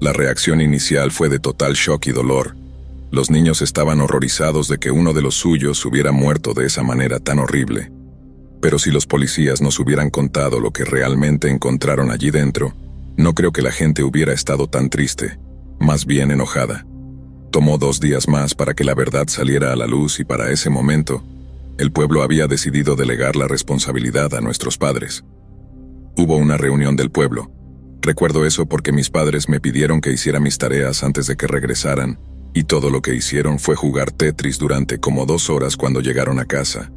La reacción inicial fue de total shock y dolor. Los niños estaban horrorizados de que uno de los suyos hubiera muerto de esa manera tan horrible. Pero si los policías nos hubieran contado lo que realmente encontraron allí dentro, no creo que la gente hubiera estado tan triste, más bien enojada. Tomó 2 días más para que la verdad saliera a la luz y para ese momento, el pueblo había decidido delegar la responsabilidad a nuestros padres. Hubo una reunión del pueblo. Recuerdo eso porque mis padres me pidieron que hiciera mis tareas antes de que regresaran, y todo lo que hicieron fue jugar Tetris durante como 2 horas cuando llegaron a casa.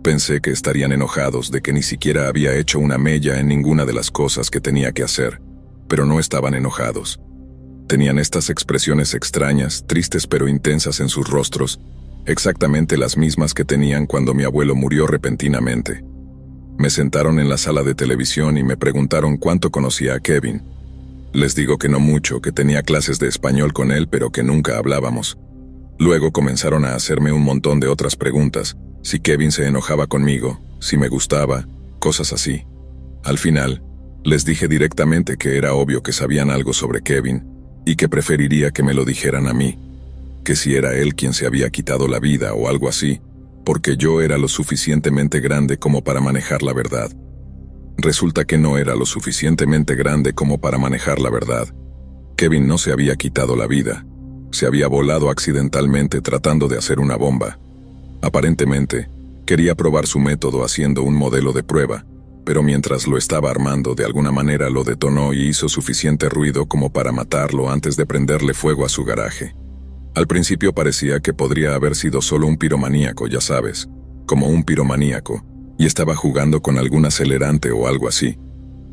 Pensé que estarían enojados de que ni siquiera había hecho una mella en ninguna de las cosas que tenía que hacer, pero no estaban enojados. Tenían estas expresiones extrañas, tristes pero intensas en sus rostros, exactamente las mismas que tenían cuando mi abuelo murió repentinamente. Me sentaron en la sala de televisión y me preguntaron cuánto conocía a Kevin. Les digo que no mucho, que tenía clases de español con él pero que nunca hablábamos. Luego comenzaron a hacerme un montón de otras preguntas, si Kevin se enojaba conmigo, si me gustaba, cosas así. Al final, les dije directamente que era obvio que sabían algo sobre Kevin, y que preferiría que me lo dijeran a mí, que si era él quien se había quitado la vida o algo así, porque yo era lo suficientemente grande como para manejar la verdad. Resulta que no era lo suficientemente grande como para manejar la verdad. Kevin no se había quitado la vida, se había volado accidentalmente tratando de hacer una bomba. Aparentemente, quería probar su método haciendo un modelo de prueba, pero mientras lo estaba armando de alguna manera lo detonó y hizo suficiente ruido como para matarlo antes de prenderle fuego a su garaje. Al principio parecía que podría haber sido solo un piromaníaco, ya sabes, como un piromaníaco, y estaba jugando con algún acelerante o algo así.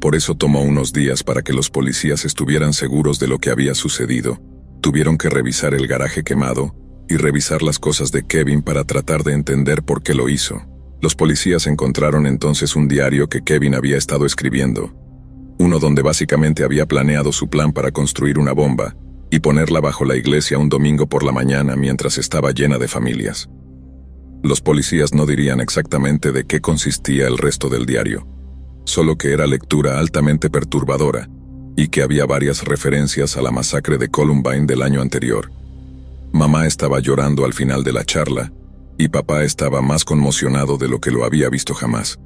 Por eso tomó unos días para que los policías estuvieran seguros de lo que había sucedido. Tuvieron que revisar el garaje quemado y revisar las cosas de Kevin para tratar de entender por qué lo hizo. Los policías encontraron entonces un diario que Kevin había estado escribiendo, uno donde básicamente había planeado su plan para construir una bomba, y ponerla bajo la iglesia un domingo por la mañana mientras estaba llena de familias. Los policías no dirían exactamente de qué consistía el resto del diario, solo que era lectura altamente perturbadora y que había varias referencias a la masacre de Columbine del año anterior. Mamá estaba llorando al final de la charla y papá estaba más conmocionado de lo que lo había visto jamás.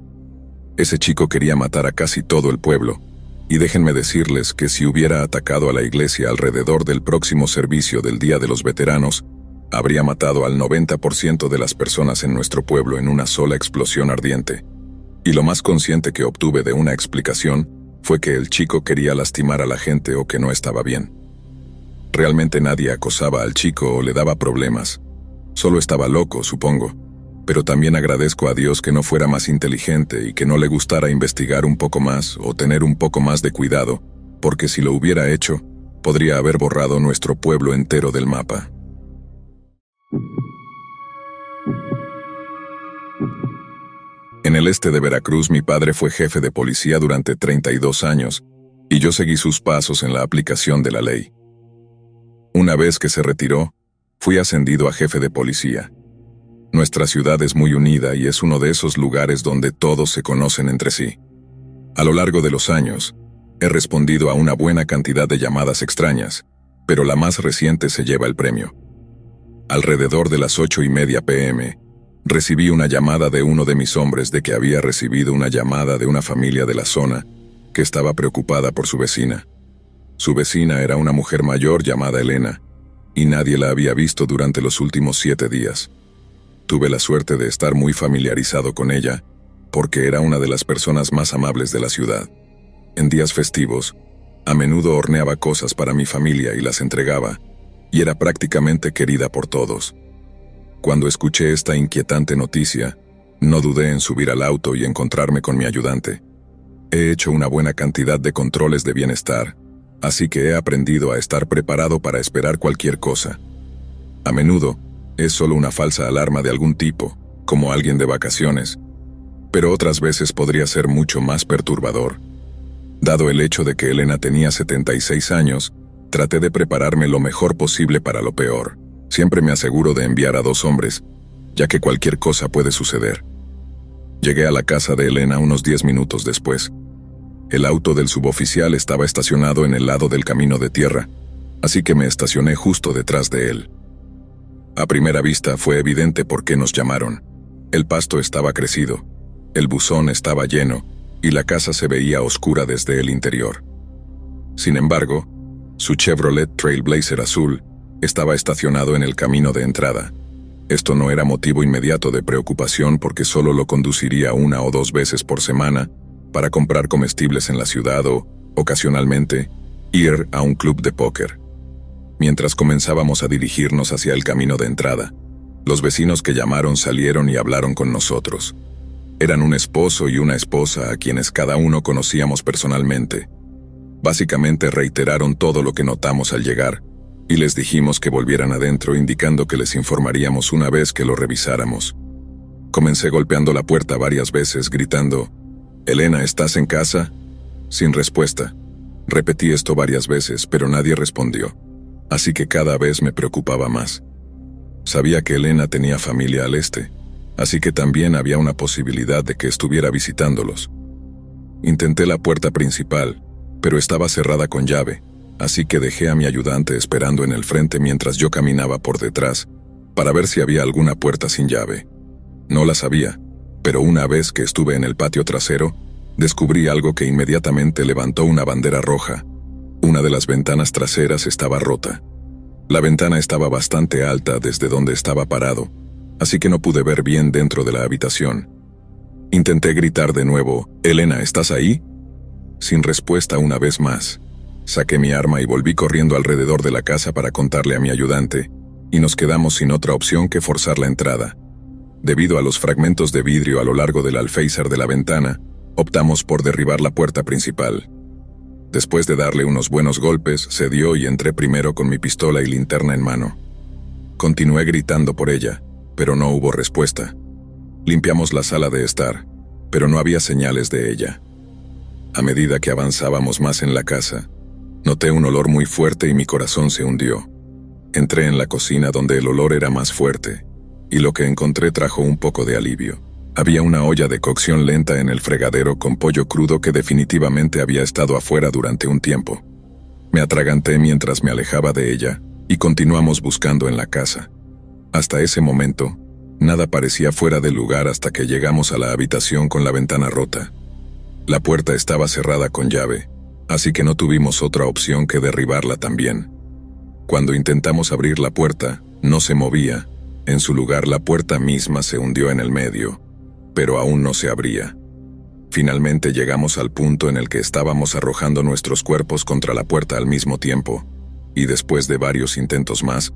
Ese chico quería matar a casi todo el pueblo, y déjenme decirles que si hubiera atacado a la iglesia alrededor del próximo servicio del Día de los Veteranos, habría matado al 90% de las personas en nuestro pueblo en una sola explosión ardiente. Y lo más consciente que obtuve de una explicación fue que el chico quería lastimar a la gente o que no estaba bien. Realmente nadie acosaba al chico o le daba problemas. Solo estaba loco, supongo. Pero también agradezco a Dios que no fuera más inteligente y que no le gustara investigar un poco más o tener un poco más de cuidado, porque si lo hubiera hecho, podría haber borrado nuestro pueblo entero del mapa. En el este de Veracruz, mi padre fue jefe de policía durante 32 años, y yo seguí sus pasos en la aplicación de la ley. Una vez que se retiró, fui ascendido a jefe de policía. Nuestra ciudad es muy unida y es uno de esos lugares donde todos se conocen entre sí. A lo largo de los años, he respondido a una buena cantidad de llamadas extrañas, pero la más reciente se lleva el premio. Alrededor de las 8:30 p.m., recibí una llamada de uno de mis hombres de que había recibido una llamada de una familia de la zona que estaba preocupada por su vecina. Su vecina era una mujer mayor llamada Elena, y nadie la había visto durante los últimos 7 días. Tuve la suerte de estar muy familiarizado con ella, porque era una de las personas más amables de la ciudad. En días festivos, a menudo horneaba cosas para mi familia y las entregaba, y era prácticamente querida por todos. Cuando escuché esta inquietante noticia, no dudé en subir al auto y encontrarme con mi ayudante. He hecho una buena cantidad de controles de bienestar, así que he aprendido a estar preparado para esperar cualquier cosa. A menudo, es solo una falsa alarma de algún tipo, como alguien de vacaciones, pero otras veces podría ser mucho más perturbador. Dado el hecho de que Elena tenía 76 años, traté de prepararme lo mejor posible para lo peor. Siempre me aseguro de enviar a 2 hombres, ya que cualquier cosa puede suceder. Llegué a la casa de Elena unos 10 minutos después. El auto del suboficial estaba estacionado en el lado del camino de tierra, así que me estacioné justo detrás de él. A primera vista fue evidente por qué nos llamaron. El pasto estaba crecido, el buzón estaba lleno, y la casa se veía oscura desde el interior. Sin embargo, su Chevrolet Trailblazer azul estaba estacionado en el camino de entrada. Esto no era motivo inmediato de preocupación porque solo lo conduciría 1 o 2 veces por semana para comprar comestibles en la ciudad o, ocasionalmente, ir a un club de póker. Mientras comenzábamos a dirigirnos hacia el camino de entrada, los vecinos que llamaron salieron y hablaron con nosotros. Eran un esposo y una esposa a quienes cada uno conocíamos personalmente. Básicamente reiteraron todo lo que notamos al llegar, y les dijimos que volvieran adentro, indicando que les informaríamos una vez que lo revisáramos. Comencé golpeando la puerta varias veces, gritando, «Elena, ¿estás en casa?». Sin respuesta. Repetí esto varias veces, pero nadie respondió. Así que cada vez me preocupaba más. Sabía que Elena tenía familia al este, así que también había una posibilidad de que estuviera visitándolos. Intenté la puerta principal, pero estaba cerrada con llave, así que dejé a mi ayudante esperando en el frente mientras yo caminaba por detrás, para ver si había alguna puerta sin llave. No las había, pero una vez que estuve en el patio trasero, descubrí algo que inmediatamente levantó una bandera roja. Una de las ventanas traseras estaba rota. La ventana estaba bastante alta desde donde estaba parado, así que no pude ver bien dentro de la habitación. Intenté gritar de nuevo, «Elena, ¿estás ahí?». Sin respuesta una vez más. Saqué mi arma y volví corriendo alrededor de la casa para contarle a mi ayudante, y nos quedamos sin otra opción que forzar la entrada. Debido a los fragmentos de vidrio a lo largo del alféizar de la ventana, optamos por derribar la puerta principal. Después de darle unos buenos golpes, cedió y entré primero con mi pistola y linterna en mano. Continué gritando por ella, pero no hubo respuesta. Limpiamos la sala de estar, pero no había señales de ella. A medida que avanzábamos más en la casa, Noté un olor muy fuerte y mi corazón se hundió. Entré en la cocina donde el olor era más fuerte, y lo que encontré trajo un poco de alivio. Había una olla de cocción lenta en el fregadero con pollo crudo que definitivamente había estado afuera durante un tiempo. Me atraganté mientras me alejaba de ella, y continuamos buscando en la casa. Hasta ese momento, nada parecía fuera de lugar hasta que llegamos a la habitación con la ventana rota. La puerta estaba cerrada con llave, así que no tuvimos otra opción que derribarla también. Cuando intentamos abrir la puerta, no se movía. En su lugar, la puerta misma se hundió en el medio, pero aún no se abría. Finalmente llegamos al punto en el que estábamos arrojando nuestros cuerpos contra la puerta al mismo tiempo, y después de varios intentos más,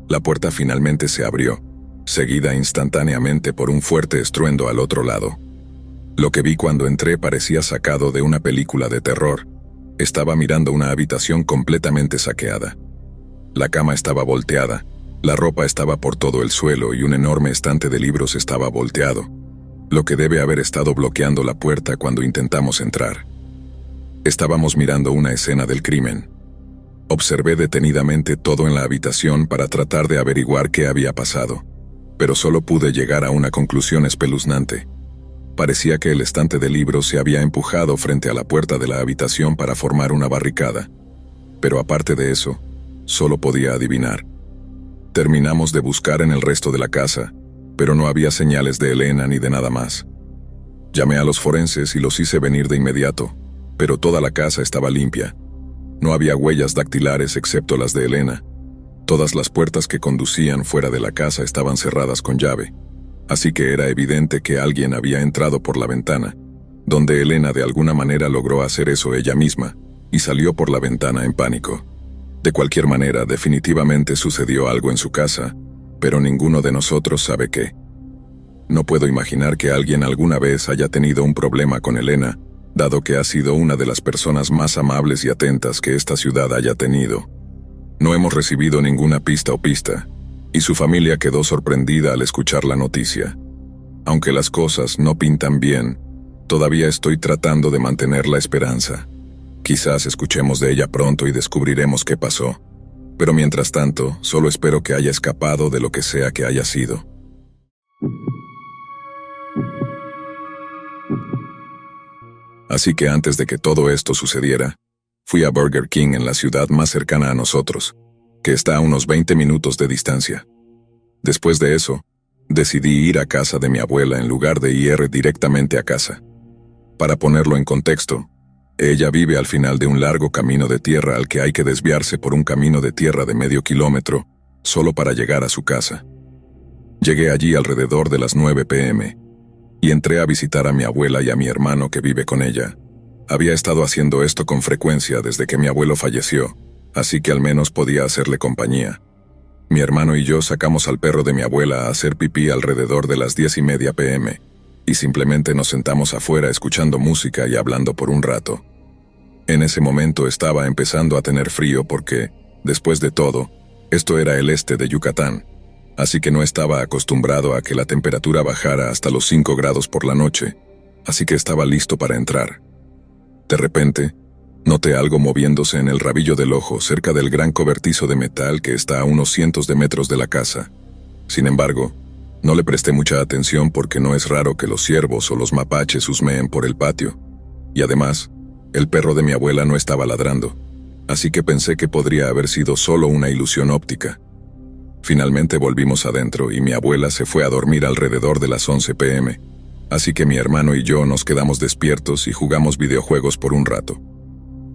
la puerta finalmente se abrió, seguida instantáneamente por un fuerte estruendo al otro lado. Lo que vi cuando entré parecía sacado de una película de terror. Estaba mirando una habitación completamente saqueada. La cama estaba volteada, la ropa estaba por todo el suelo y un enorme estante de libros estaba volteado, lo que debe haber estado bloqueando la puerta cuando intentamos entrar. Estábamos mirando una escena del crimen. Observé detenidamente todo en la habitación para tratar de averiguar qué había pasado, pero solo pude llegar a una conclusión espeluznante. Parecía que el estante de libros se había empujado frente a la puerta de la habitación para formar una barricada, pero aparte de eso, solo podía adivinar. Terminamos de buscar en el resto de la casa, pero no había señales de Elena ni de nada más. Llamé a los forenses y los hice venir de inmediato, pero toda la casa estaba limpia. No había huellas dactilares excepto las de Elena. Todas las puertas que conducían fuera de la casa estaban cerradas con llave, así que era evidente que alguien había entrado por la ventana, donde Elena de alguna manera logró hacer eso ella misma, y salió por la ventana en pánico. De cualquier manera, definitivamente sucedió algo en su casa, pero ninguno de nosotros sabe qué. No puedo imaginar que alguien alguna vez haya tenido un problema con Elena, dado que ha sido una de las personas más amables y atentas que esta ciudad haya tenido. No hemos recibido ninguna pista, y su familia quedó sorprendida al escuchar la noticia. Aunque las cosas no pintan bien, todavía estoy tratando de mantener la esperanza. Quizás escuchemos de ella pronto y descubriremos qué pasó. Pero mientras tanto, solo espero que haya escapado de lo que sea que haya sido. Así que antes de que todo esto sucediera, fui a Burger King en la ciudad más cercana a nosotros, que está a unos 20 minutos de distancia. Después de eso, decidí ir a casa de mi abuela en lugar de ir directamente a casa. Para ponerlo en contexto, ella vive al final de un largo camino de tierra al que hay que desviarse por un camino de tierra de medio kilómetro, solo para llegar a su casa. Llegué allí alrededor de las 9 p.m. y entré a visitar a mi abuela y a mi hermano que vive con ella. Había estado haciendo esto con frecuencia desde que mi abuelo falleció, así que al menos podía hacerle compañía. Mi hermano y yo sacamos al perro de mi abuela a hacer pipí alrededor de las 10:30 p.m., y simplemente nos sentamos afuera escuchando música y hablando por un rato. En ese momento estaba empezando a tener frío porque, después de todo, esto era el este de Yucatán, así que no estaba acostumbrado a que la temperatura bajara hasta los 5 grados por la noche, así que estaba listo para entrar. De repente, noté algo moviéndose en el rabillo del ojo cerca del gran cobertizo de metal que está a unos cientos de metros de la casa. Sin embargo, no le presté mucha atención porque no es raro que los ciervos o los mapaches husmeen por el patio. Y además, el perro de mi abuela no estaba ladrando, así que pensé que podría haber sido solo una ilusión óptica. Finalmente volvimos adentro y mi abuela se fue a dormir alrededor de las 11 p.m., así que mi hermano y yo nos quedamos despiertos y jugamos videojuegos por un rato.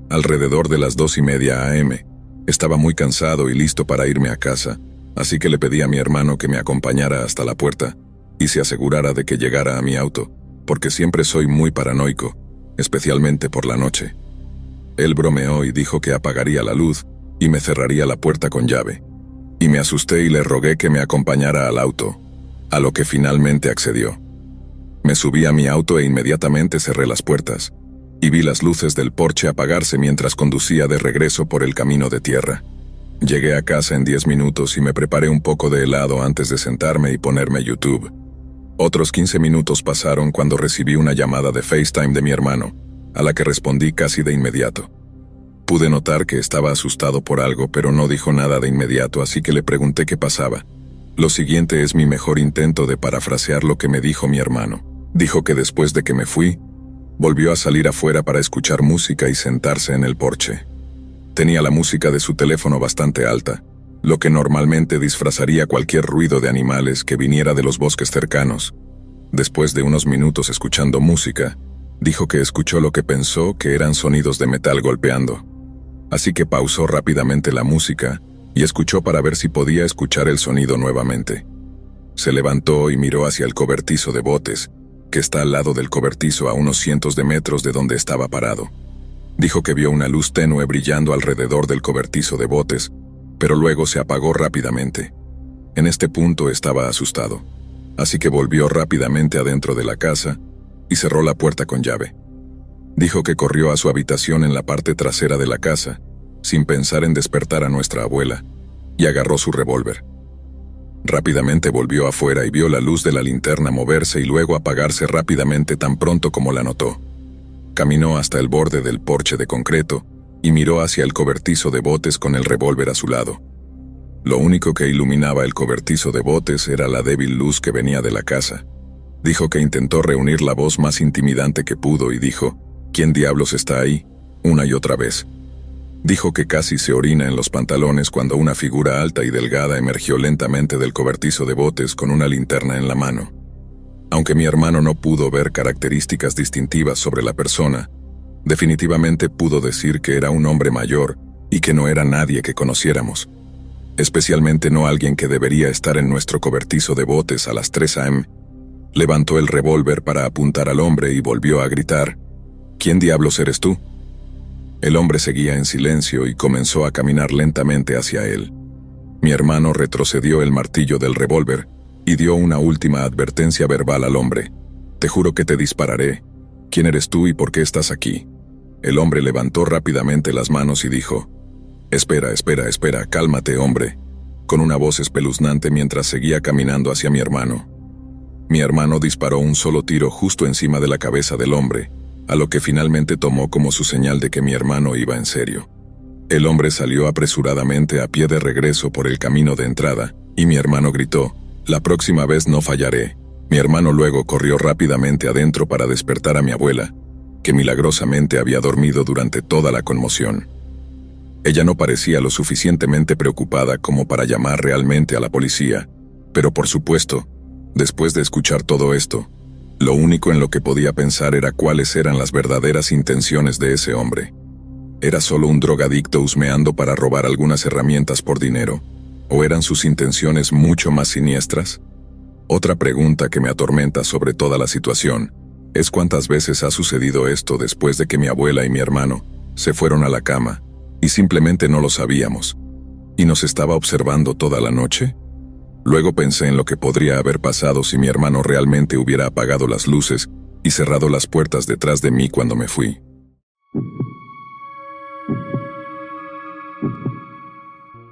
Alrededor de las 2:30 a.m., estaba muy cansado y listo para irme a casa, así que le pedí a mi hermano que me acompañara hasta la puerta y se asegurara de que llegara a mi auto, porque siempre soy muy paranoico, especialmente por la noche. Él bromeó y dijo que apagaría la luz y me cerraría la puerta con llave. Y me asusté y le rogué que me acompañara al auto, a lo que finalmente accedió. Me subí a mi auto e inmediatamente cerré las puertas, y vi las luces del porche apagarse mientras conducía de regreso por el camino de tierra. Llegué a casa en 10 minutos y me preparé un poco de helado antes de sentarme y ponerme YouTube. Otros 15 minutos pasaron cuando recibí una llamada de FaceTime de mi hermano, a la que respondí casi de inmediato. Pude notar que estaba asustado por algo, pero no dijo nada de inmediato, así que le pregunté qué pasaba. Lo siguiente es mi mejor intento de parafrasear lo que me dijo mi hermano. Dijo que después de que me fui, volvió a salir afuera para escuchar música y sentarse en el porche. Tenía la música de su teléfono bastante alta, lo que normalmente disfrazaría cualquier ruido de animales que viniera de los bosques cercanos. Después de unos minutos escuchando música, dijo que escuchó lo que pensó que eran sonidos de metal golpeando. Así que pausó rápidamente la música y escuchó para ver si podía escuchar el sonido nuevamente. Se levantó y miró hacia el cobertizo de botes, que está al lado del cobertizo a unos cientos de metros de donde estaba parado. Dijo que vio una luz tenue brillando alrededor del cobertizo de botes, pero luego se apagó rápidamente. En este punto estaba asustado, así que volvió rápidamente adentro de la casa y cerró la puerta con llave. Dijo que corrió a su habitación en la parte trasera de la casa, sin pensar en despertar a nuestra abuela, y agarró su revólver. Rápidamente volvió afuera y vio la luz de la linterna moverse y luego apagarse rápidamente tan pronto como la notó. Caminó hasta el borde del porche de concreto y miró hacia el cobertizo de botes con el revólver a su lado. Lo único que iluminaba el cobertizo de botes era la débil luz que venía de la casa. Dijo que intentó reunir la voz más intimidante que pudo y dijo: ¿Quién diablos está ahí? Una y otra vez. Dijo que casi se orina en los pantalones cuando una figura alta y delgada emergió lentamente del cobertizo de botes con una linterna en la mano. Aunque mi hermano no pudo ver características distintivas sobre la persona, definitivamente pudo decir que era un hombre mayor y que no era nadie que conociéramos. Especialmente no alguien que debería estar en nuestro cobertizo de botes a las 3 a.m. Levantó el revólver para apuntar al hombre y volvió a gritar: ¿Quién diablos eres tú? El hombre seguía en silencio y comenzó a caminar lentamente hacia él. Mi hermano retrocedió el martillo del revólver y dio una última advertencia verbal al hombre: Te juro que te dispararé. ¿Quién eres tú y por qué estás aquí? El hombre levantó rápidamente las manos y dijo: Espera, cálmate, hombre, con una voz espeluznante mientras seguía caminando hacia mi hermano. Mi hermano disparó un solo tiro justo encima de la cabeza del hombre, a lo que finalmente tomó como su señal de que mi hermano iba en serio. El hombre salió apresuradamente a pie de regreso por el camino de entrada, y mi hermano gritó: La próxima vez no fallaré. Mi hermano luego corrió rápidamente adentro para despertar a mi abuela, que milagrosamente había dormido durante toda la conmoción. Ella no parecía lo suficientemente preocupada como para llamar realmente a la policía, pero por supuesto, después de escuchar todo esto, lo único en lo que podía pensar era cuáles eran las verdaderas intenciones de ese hombre. ¿Era solo un drogadicto husmeando para robar algunas herramientas por dinero? ¿O eran sus intenciones mucho más siniestras? Otra pregunta que me atormenta sobre toda la situación es cuántas veces ha sucedido esto después de que mi abuela y mi hermano se fueron a la cama y simplemente no lo sabíamos, y nos estaba observando toda la noche. Luego pensé en lo que podría haber pasado si mi hermano realmente hubiera apagado las luces y cerrado las puertas detrás de mí cuando me fui.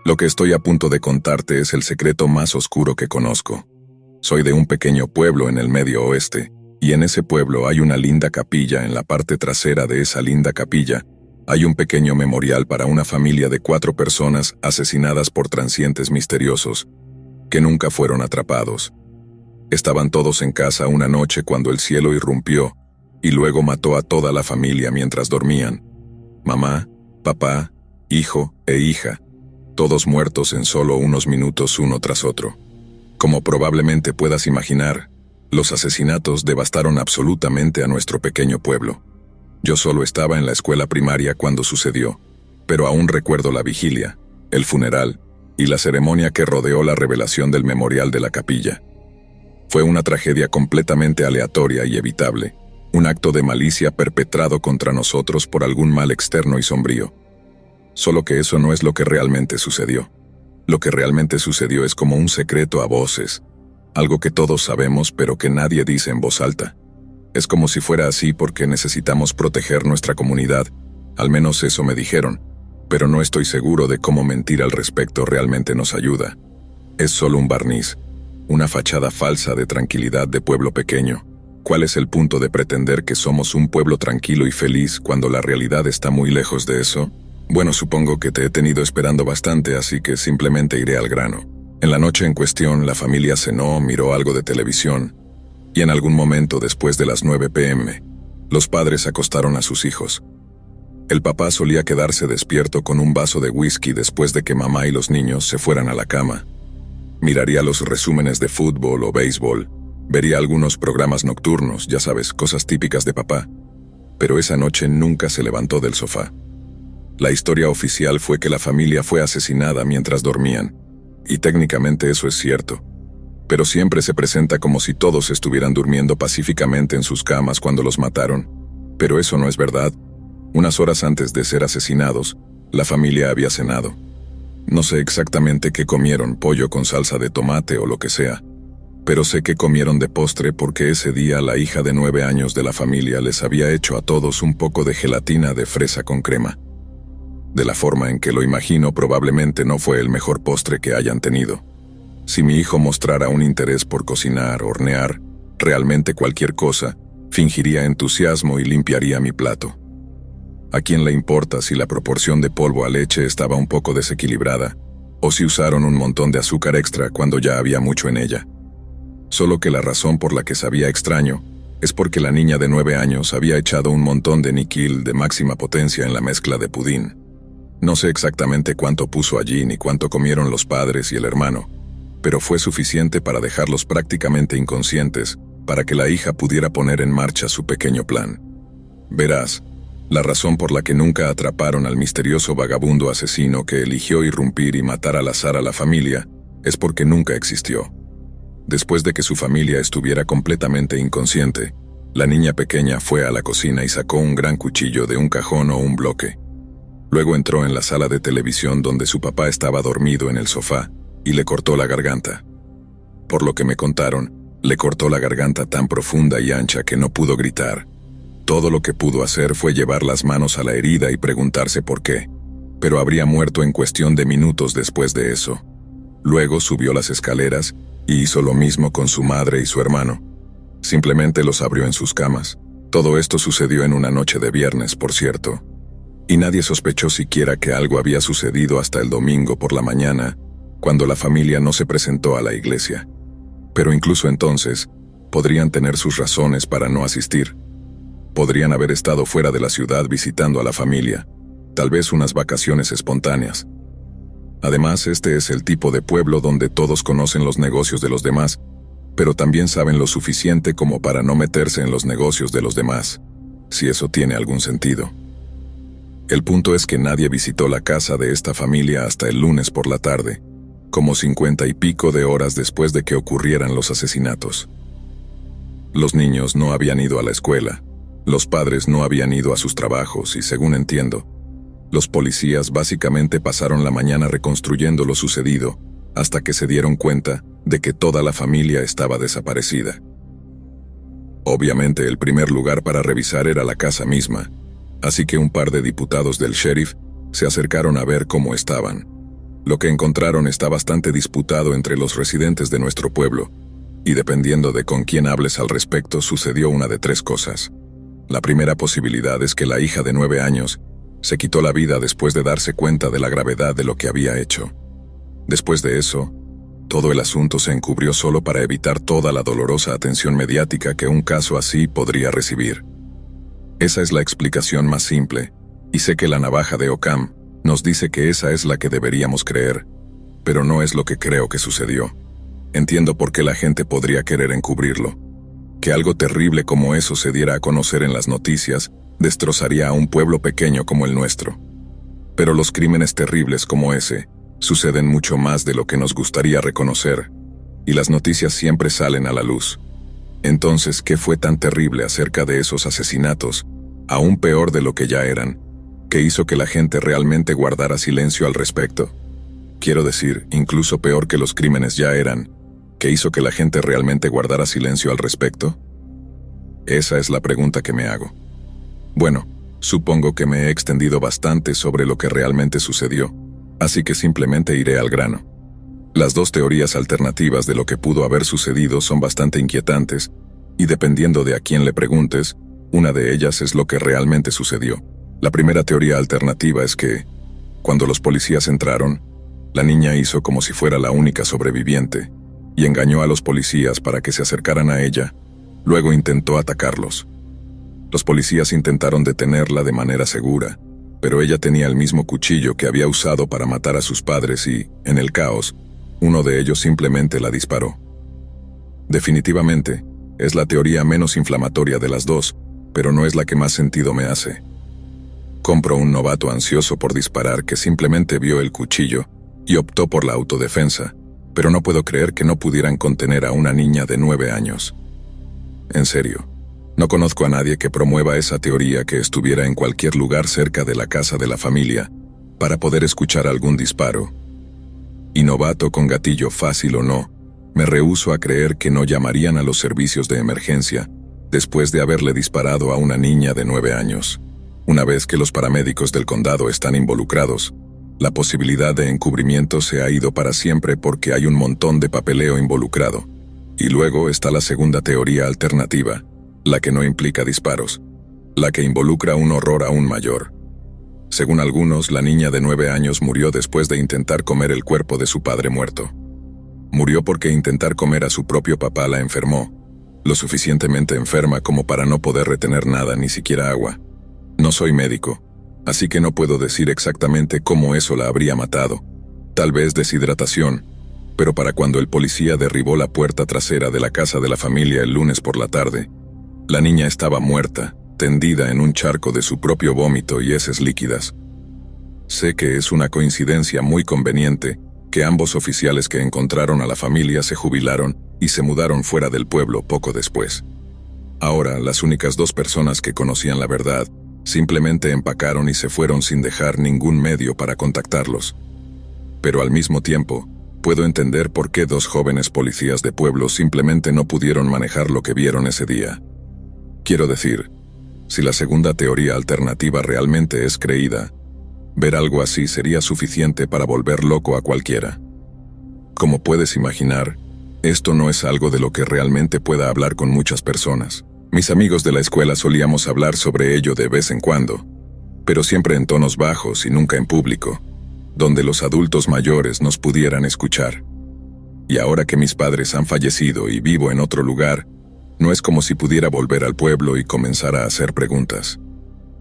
Lo que estoy a punto de contarte es el secreto más oscuro que conozco. Soy de un pequeño pueblo en el Medio Oeste, y en ese pueblo hay una linda capilla. En la parte trasera de esa linda capilla hay un pequeño memorial para una familia de 4 personas asesinadas por transientes misteriosos, que nunca fueron atrapados. Estaban todos en casa una noche cuando el cielo irrumpió, y luego mató a toda la familia mientras dormían. Mamá, papá, hijo e hija, todos muertos en solo unos minutos uno tras otro. Como probablemente puedas imaginar, los asesinatos devastaron absolutamente a nuestro pequeño pueblo. Yo solo estaba en la escuela primaria cuando sucedió, pero aún recuerdo la vigilia, el funeral y la ceremonia que rodeó la revelación del memorial de la capilla. Fue una tragedia completamente aleatoria y evitable, un acto de malicia perpetrado contra nosotros por algún mal externo y sombrío. Solo que eso no es lo que realmente sucedió. Lo que realmente sucedió es como un secreto a voces, algo que todos sabemos pero que nadie dice en voz alta. Es como si fuera así porque necesitamos proteger nuestra comunidad, al menos eso me dijeron, pero no estoy seguro de cómo mentir al respecto realmente nos ayuda. Es solo un barniz, una fachada falsa de tranquilidad de pueblo pequeño. ¿Cuál es el punto de pretender que somos un pueblo tranquilo y feliz cuando la realidad está muy lejos de eso? Bueno, supongo que te he tenido esperando bastante, así que simplemente iré al grano. En la noche en cuestión, la familia cenó, miró algo de televisión, y en algún momento después de las 9 p.m., los padres acostaron a sus hijos. El papá solía quedarse despierto con un vaso de whisky después de que mamá y los niños se fueran a la cama. Miraría los resúmenes de fútbol o béisbol, vería algunos programas nocturnos, ya sabes, cosas típicas de papá. Pero esa noche nunca se levantó del sofá. La historia oficial fue que la familia fue asesinada mientras dormían, y técnicamente eso es cierto. Pero siempre se presenta como si todos estuvieran durmiendo pacíficamente en sus camas cuando los mataron. Pero eso no es verdad. Unas horas antes de ser asesinados, la familia había cenado. No sé exactamente qué comieron, pollo con salsa de tomate o lo que sea, pero sé que comieron de postre porque ese día la hija de 9 años de la familia les había hecho a todos un poco de gelatina de fresa con crema. De la forma en que lo imagino, probablemente no fue el mejor postre que hayan tenido. Si mi hijo mostrara un interés por cocinar, hornear, realmente cualquier cosa, fingiría entusiasmo y limpiaría mi plato. ¿A quién le importa si la proporción de polvo a leche estaba un poco desequilibrada, o si usaron un montón de azúcar extra cuando ya había mucho en ella? Solo que la razón por la que sabía extraño es porque la niña de 9 años había echado un montón de níquel de máxima potencia en la mezcla de pudín. No sé exactamente cuánto puso allí ni cuánto comieron los padres y el hermano, pero fue suficiente para dejarlos prácticamente inconscientes para que la hija pudiera poner en marcha su pequeño plan. Verás, la razón por la que nunca atraparon al misterioso vagabundo asesino que eligió irrumpir y matar al azar a la familia es porque nunca existió. Después de que su familia estuviera completamente inconsciente, la niña pequeña fue a la cocina y sacó un gran cuchillo de un cajón o un bloque. Luego entró en la sala de televisión donde su papá estaba dormido en el sofá y le cortó la garganta. Por lo que me contaron, le cortó la garganta tan profunda y ancha que no pudo gritar. Todo lo que pudo hacer fue llevar las manos a la herida y preguntarse por qué, pero habría muerto en cuestión de minutos después de eso. Luego subió las escaleras y hizo lo mismo con su madre y su hermano. Simplemente los abrió en sus camas. Todo esto sucedió en una noche de viernes, por cierto. Y nadie sospechó siquiera que algo había sucedido hasta el domingo por la mañana, cuando la familia no se presentó a la iglesia. Pero incluso entonces, podrían tener sus razones para no asistir. Podrían haber estado fuera de la ciudad visitando a la familia, tal vez unas vacaciones espontáneas. Además, este es el tipo de pueblo donde todos conocen los negocios de los demás, pero también saben lo suficiente como para no meterse en los negocios de los demás, si eso tiene algún sentido. El punto es que nadie visitó la casa de esta familia hasta el lunes por la tarde, como 50 y pico de horas después de que ocurrieran los asesinatos. Los niños no habían ido a la escuela. Los padres no habían ido a sus trabajos y, según entiendo, los policías básicamente pasaron la mañana reconstruyendo lo sucedido hasta que se dieron cuenta de que toda la familia estaba desaparecida. Obviamente el primer lugar para revisar era la casa misma, así que un par de diputados del sheriff se acercaron a ver cómo estaban. Lo que encontraron está bastante disputado entre los residentes de nuestro pueblo, y dependiendo de con quién hables al respecto, sucedió una de 3 cosas. La primera posibilidad es que la hija de 9 años se quitó la vida después de darse cuenta de la gravedad de lo que había hecho. Después de eso, todo el asunto se encubrió solo para evitar toda la dolorosa atención mediática que un caso así podría recibir. Esa es la explicación más simple, y sé que la navaja de Occam nos dice que esa es la que deberíamos creer, pero no es lo que creo que sucedió. Entiendo por qué la gente podría querer encubrirlo. Que algo terrible como eso se diera a conocer en las noticias destrozaría a un pueblo pequeño como el nuestro. Pero los crímenes terribles como ese suceden mucho más de lo que nos gustaría reconocer, y las noticias siempre salen a la luz. Entonces, ¿qué fue tan terrible acerca de esos asesinatos, aún peor de lo que ya eran, que hizo que la gente realmente guardara silencio al respecto? Quiero decir, incluso peor que los crímenes ya eran, ¿qué hizo que la gente realmente guardara silencio al respecto? Esa es la pregunta que me hago. Bueno, supongo que me he extendido bastante sobre lo que realmente sucedió, así que simplemente iré al grano. Las 2 teorías alternativas de lo que pudo haber sucedido son bastante inquietantes, y dependiendo de a quién le preguntes, una de ellas es lo que realmente sucedió. La primera teoría alternativa es que, Cuando los policías entraron, la niña hizo como si fuera la única sobreviviente y engañó a los policías para que se acercaran a ella. Luego intentó atacarlos. Los policías intentaron detenerla de manera segura, pero ella tenía el mismo cuchillo que había usado para matar a sus padres y, en el caos, uno de ellos simplemente la disparó. Definitivamente, es la teoría menos inflamatoria de las dos, pero no es la que más sentido me hace. Compro un novato ansioso por disparar que simplemente vio el cuchillo y optó por la autodefensa, pero no puedo creer que no pudieran contener a una niña de 9 años. En serio, no conozco a nadie que promueva esa teoría que estuviera en cualquier lugar cerca de la casa de la familia para poder escuchar algún disparo. Y novato con gatillo fácil o no, me rehúso a creer que no llamarían a los servicios de emergencia después de haberle disparado a una niña de 9 años. Una vez que los paramédicos del condado están involucrados, la posibilidad de encubrimiento se ha ido para siempre porque hay un montón de papeleo involucrado. Y luego está la segunda teoría alternativa, la que no implica disparos, la que involucra un horror aún mayor. Según algunos, la niña de 9 años murió después de intentar comer el cuerpo de su padre muerto. Murió porque intentar comer a su propio papá la enfermó, lo suficientemente enferma como para no poder retener nada, ni siquiera agua. No soy médico, así que no puedo decir exactamente cómo eso la habría matado. Tal vez deshidratación, pero para cuando el policía derribó la puerta trasera de la casa de la familia el lunes por la tarde, la niña estaba muerta, tendida en un charco de su propio vómito y heces líquidas. Sé que es una coincidencia muy conveniente que ambos oficiales que encontraron a la familia se jubilaron y se mudaron fuera del pueblo poco después. Ahora, las únicas dos personas que conocían la verdad simplemente empacaron y se fueron sin dejar ningún medio para contactarlos. Pero al mismo tiempo, puedo entender por qué dos jóvenes policías de pueblo simplemente no pudieron manejar lo que vieron ese día. Quiero decir, si la segunda teoría alternativa realmente es creída, ver algo así sería suficiente para volver loco a cualquiera. Como puedes imaginar, esto no es algo de lo que realmente pueda hablar con muchas personas. Mis amigos de la escuela solíamos hablar sobre ello de vez en cuando, pero siempre en tonos bajos y nunca en público, donde los adultos mayores nos pudieran escuchar. Y ahora que mis padres han fallecido y vivo en otro lugar, no es como si pudiera volver al pueblo y comenzar a hacer preguntas.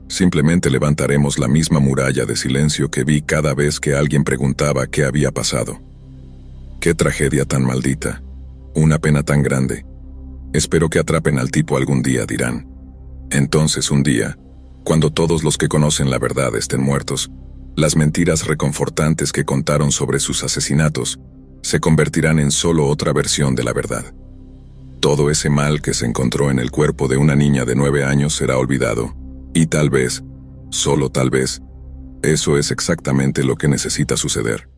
Simplemente levantaremos la misma muralla de silencio que vi cada vez que alguien preguntaba qué había pasado. Qué tragedia tan maldita. Una pena tan grande. Espero que atrapen al tipo algún día, dirán. Entonces un día, cuando todos los que conocen la verdad estén muertos, las mentiras reconfortantes que contaron sobre sus asesinatos se convertirán en solo otra versión de la verdad. Todo ese mal que se encontró en el cuerpo de una niña de 9 años será olvidado, y tal vez, solo tal vez, eso es exactamente lo que necesita suceder.